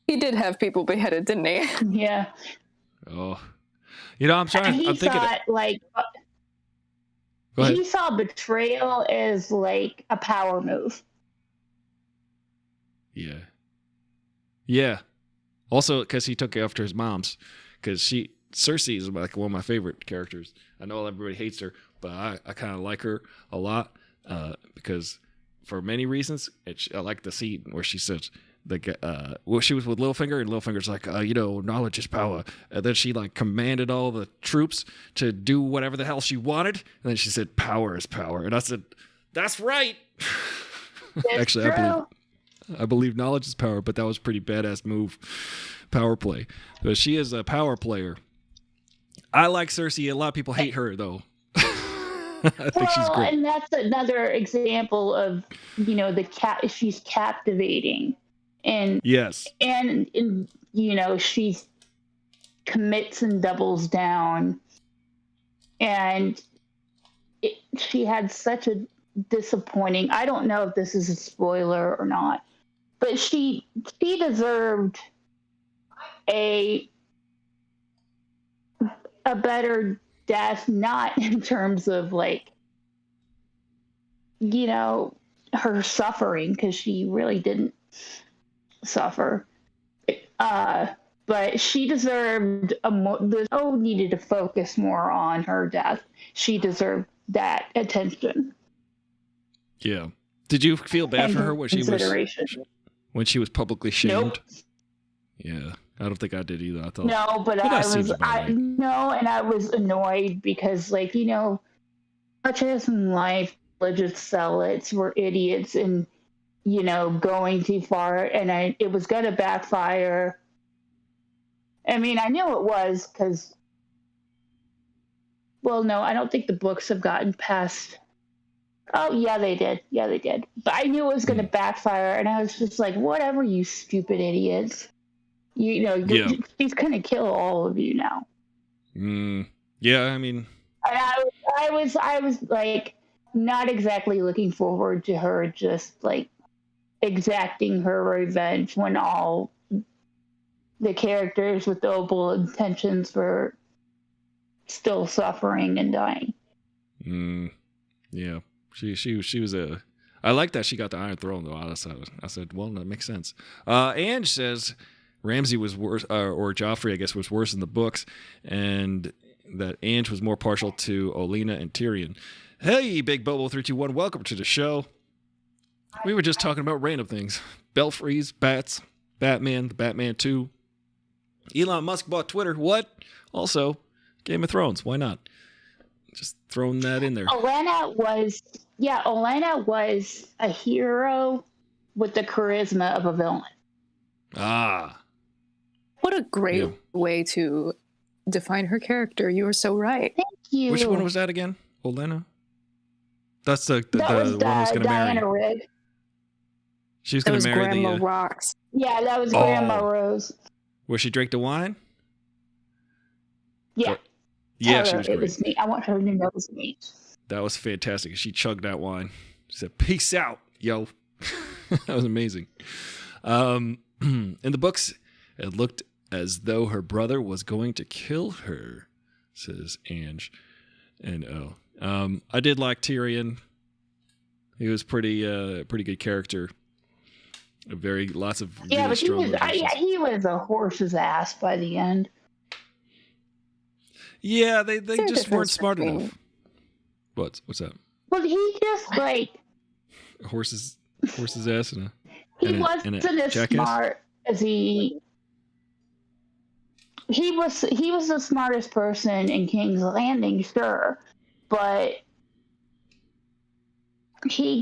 He did have people beheaded, didn't he? Yeah. Oh, you know, I'm trying. And he I'm thinking. saw it like Go ahead. he saw betrayal as like a power move. Yeah. Yeah. Also, because he took after his mom's, because Cersei is like one of my favorite characters. I know everybody hates her, but I kind of like her a lot because for many reasons. I like the scene where she says, she was with Littlefinger, and Littlefinger's like, knowledge is power. And then she like commanded all the troops to do whatever the hell she wanted. And then she said, power is power. And I said, that's right. Actually, True. I believe knowledge is power, but that was a pretty badass move. Power play. But she is a power player. I like Cersei. A lot of people hate her, though. I think she's great. And that's another example of, she's captivating. And Yes. and she commits and doubles down. And she had such a disappointing, I don't know if this is a spoiler or not, but she deserved a better death, not in terms of like, her suffering, because she really didn't suffer. But she deserved needed to focus more on her death. She deserved that attention. Yeah. Did you feel bad And for her when she was publicly shamed? Nope. Yeah, I don't think I did either. I thought No, but that seems about right. and I was annoyed because, like, much as in life, religious zealots were idiots and going too far, and it was gonna backfire. I mean, I knew it was because, well, no, I don't think the books have gotten past. Oh, yeah, they did. Yeah, they did. But I knew it was going to backfire, and I was just like, whatever, you stupid idiots. She's going to kill all of you now. Yeah, I mean. And I was like, not exactly looking forward to her just, like, exacting her revenge when all the characters with noble intentions were still suffering and dying. Yeah. She was a. I like that she got the Iron Throne though. I said, well, that makes sense. Ange says Ramsay was worse, or Joffrey, I guess, was worse in the books, and that Ange was more partial to Olenna and Tyrion. Hey, Big Bobo 321, welcome to the show. We were just talking about random things: belfries, bats, Batman, the Batman 2. Elon Musk bought Twitter. What? Also, Game of Thrones. Why not? Just throwing that in there. Olenna was a hero with the charisma of a villain. Ah. What a great way to define her character. You were so right. Thank you. Which one was that again? Olenna? That's the one who's going to marry. Diana Rigg. She was going to marry Grandma Rocks. Yeah, that was Grandma Rose. Where she drank the wine? Yeah. Yeah, she was great. It was me. I want her to know it was me. That was fantastic. She chugged that wine. She said, peace out, yo. That was amazing. In the books, it looked as though her brother was going to kill her, says Ange. And I did like Tyrion. He was pretty good character. Lots of really strong emotions. He was a horse's ass by the end. Yeah, they just weren't smart enough. What's that? Well, he just like horse's ass and he wasn't as smart as he was the smartest person in King's Landing, sure, but he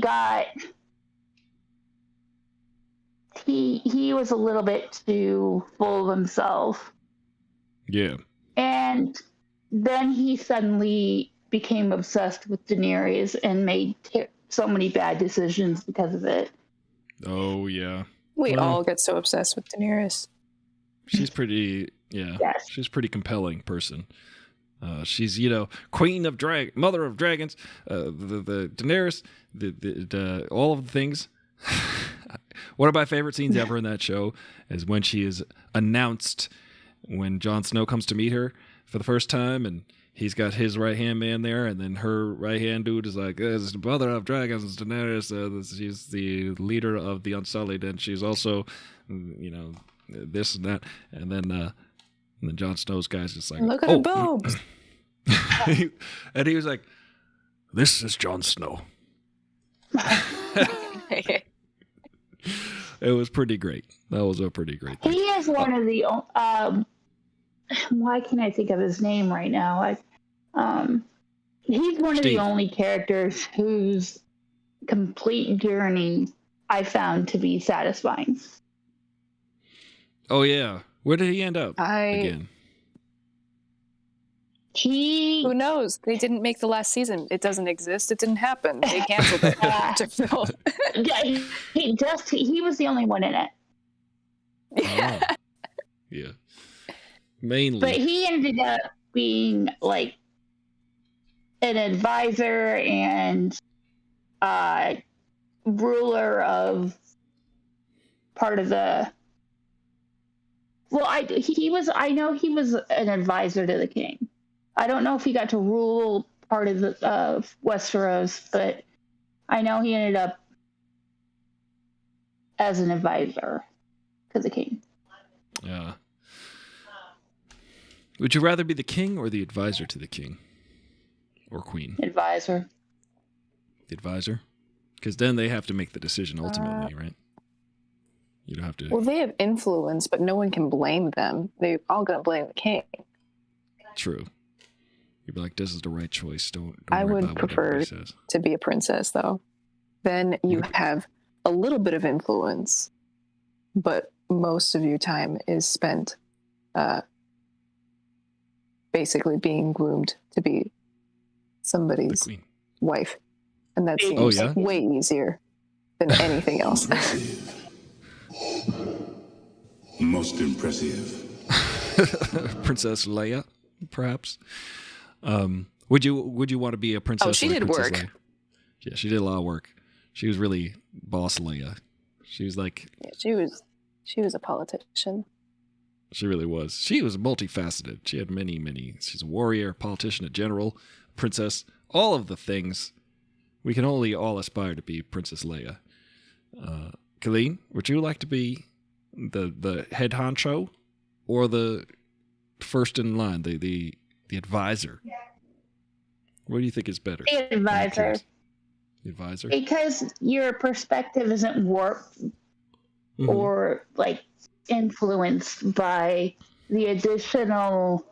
was a little bit too full of himself. Yeah. And then he suddenly became obsessed with Daenerys and made so many bad decisions because of it. Oh, yeah. We all get so obsessed with Daenerys. She's pretty, yes. She's a pretty compelling person. She's, queen of mother of dragons, the Daenerys, the all of the things. One of my favorite scenes ever in that show is when she is announced when Jon Snow comes to meet her for the first time, and he's got his right-hand man there, and then her right-hand dude is like, this is the mother of dragons, Daenerys, she's the leader of the Unsullied, and she's also, this and that. And then Jon Snow's guy's just like, look at her boobs. And he was like, this is Jon Snow. It was pretty great. That was a pretty great thing. He is one of the why can't I think of his name right now? He's one of the only characters whose complete journey I found to be satisfying. Oh yeah, where did he end up again? Who knows? They didn't make the last season. It doesn't exist. It didn't happen. They canceled it after Phil. Yeah, he was the only one in it. Yeah. Oh. Yeah. Mainly. But he ended up being like an advisor and ruler of part of the. Well, I know he was an advisor to the king. I don't know if he got to rule part of Westeros, but I know he ended up as an advisor to the king. Yeah. Would you rather be the king or the advisor to the king? Or queen? Advisor. The advisor? Because then they have to make the decision ultimately, right? You don't have to... Well, they have influence, but no one can blame them. They're all going to blame the king. True. You'd be like, this is the right choice. Don't I worry would about prefer what says. to be a princess, though. Then you have a little bit of influence, but most of your time is spent basically being groomed to be somebody's wife. And that seems way easier than anything else. Most impressive. Princess Leia, perhaps. Would you want to be a princess? Oh, she did Princess work. Leia? Yeah, she did a lot of work. She was really boss Leia. She was like... Yeah, she was a politician. She really was. She was multifaceted. She had many. She's a warrior, politician, a general, princess, all of the things. We can only all aspire to be Princess Leia. Colleen, would you like to be the head honcho or the first in line, the advisor? What do you think is better? The advisor. The advisor? Because your perspective isn't warped or like influenced by the additional,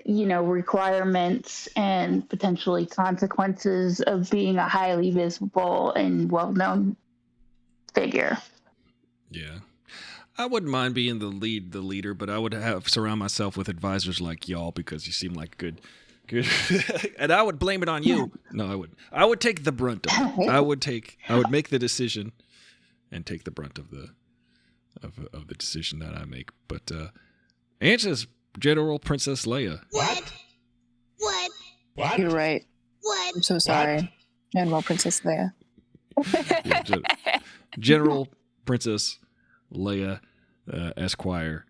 requirements and potentially consequences of being a highly visible and well-known figure. Yeah. I wouldn't mind being the leader, but I would surround myself with advisors like y'all because you seem like good. And I would blame it on you. No, I wouldn't. I would take the brunt of it. I would make the decision and take the brunt of the decision that I make. But Angela's General Princess Leia. What? You're right. What? I'm so sorry. General Princess Leia. Yeah, General Princess Leia, Esquire.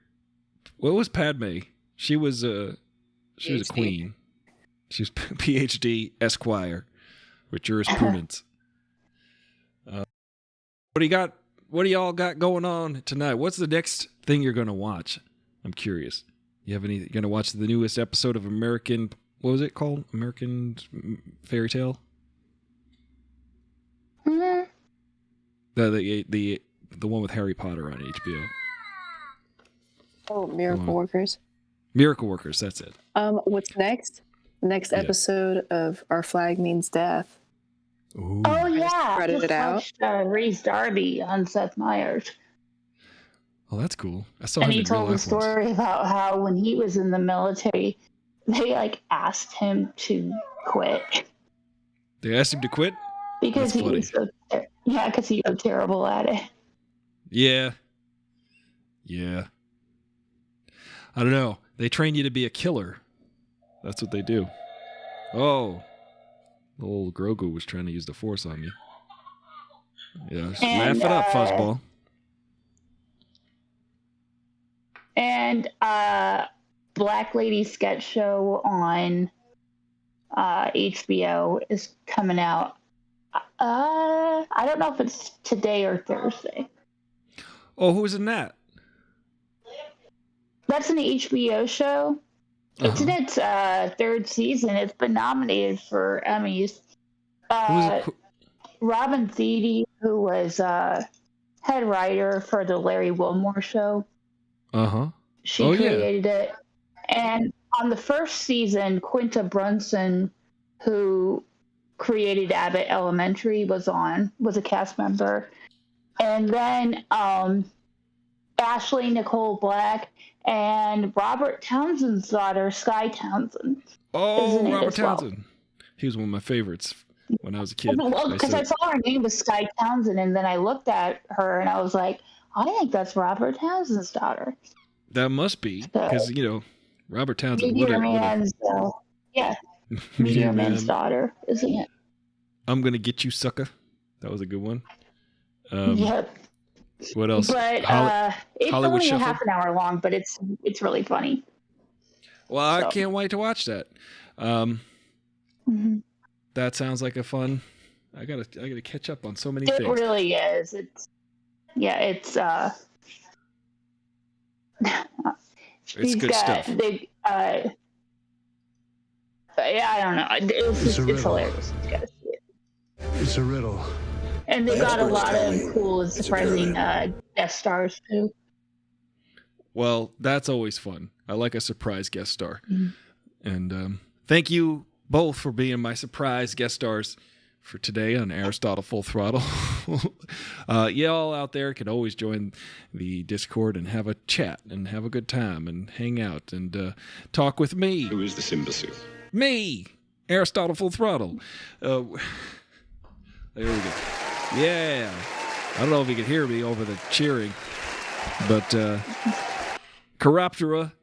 What was Padme? She was a queen. She was PhD Esquire with jurisprudence. What do you got? What do y'all got going on tonight? What's the next thing you're going to watch? I'm curious. You going to watch the newest episode of American? What was it called? American Fairy Tale. The one with Harry Potter on HBO. Oh, Miracle Workers. Miracle Workers. That's it. What's next? Next episode of Our Flag Means Death. Ooh. Oh yeah, spread it out. Watched, Reese Darby on Seth Meyers. Oh, that's cool. I saw And him he in real told a life story once. about how when he was in the military, they asked him to quit They asked him to quit? because That's he was because he was terrible at it. Yeah. I don't know. They train you to be a killer. That's what they do. Oh, old Grogu was trying to use the Force on me. Yeah, laugh it up, fuzzball. And Black Lady sketch show on HBO is coming out. I don't know if it's today or Thursday. Oh, who's in that? That's an HBO show. It's in its third season. It's been nominated for Emmys. Robin Thede, who was head writer for the Larry Wilmore show. She created it. And on the first season, Quinta Brunson, who created Abbott Elementary, was a cast member. And then Ashley Nicole Black and Robert Townsend's daughter, Sky Townsend. Oh, Robert Townsend. He was one of my favorites when I was a kid. Well, because I saw her name was Sky Townsend, and then I looked at her and I was like, I think that's Robert Townsend's daughter. That must be, because, Robert Townsend. Meteor Man's daughter, isn't it? I'm going to get you, sucker. That was a good one. Yep. What else? But it's Hollywood only Shuffle? half an hour long, but it's really funny. Well, I can't wait to watch that. That sounds like a fun. I gotta catch up on so many things. It really is. It's good stuff. I don't know. It's hilarious. You gotta see it. It's a riddle. And they got a lot of cool and surprising guest stars too. Well, that's always fun. I like a surprise guest star. And thank you both for being my surprise guest stars for today on Aristotle Full Throttle. Y'all out there can always join the Discord and have a chat and have a good time and hang out and talk with me. Who is this imbecile? Me, Aristotle Full Throttle. There we go. Yeah. I don't know if you can hear me over the cheering, but Chiroptera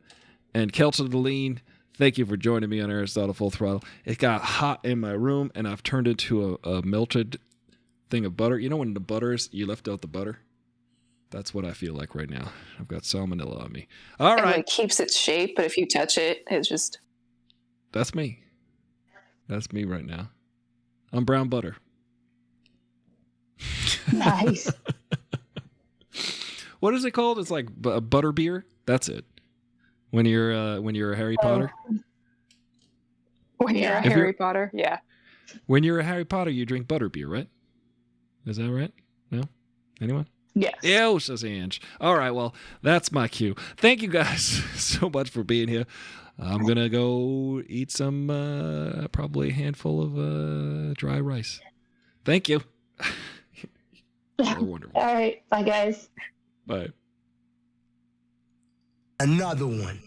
and Keltodeline, thank you for joining me on Aristotle Full Throttle. It got hot in my room, and I've turned it to a melted thing of butter. You know when the butters, you left out the butter? That's what I feel like right now. I've got salmonella on me. All right. It keeps its shape, but if you touch it, it's just... That's me. That's me right now. I'm brown butter. Nice. What is it called? It's like butter beer. That's it. When you're a Harry Potter. When you're a Harry Potter, yeah. When you're a Harry Potter, you drink butter beer, right? Is that right? No? Anyone? Yes. Ew, says Ange. All right, well, that's my cue. Thank you guys so much for being here. I'm going to go eat some, probably a handful of dry rice. Thank you. You're wonderful. All right. Bye, guys. Bye. Another one.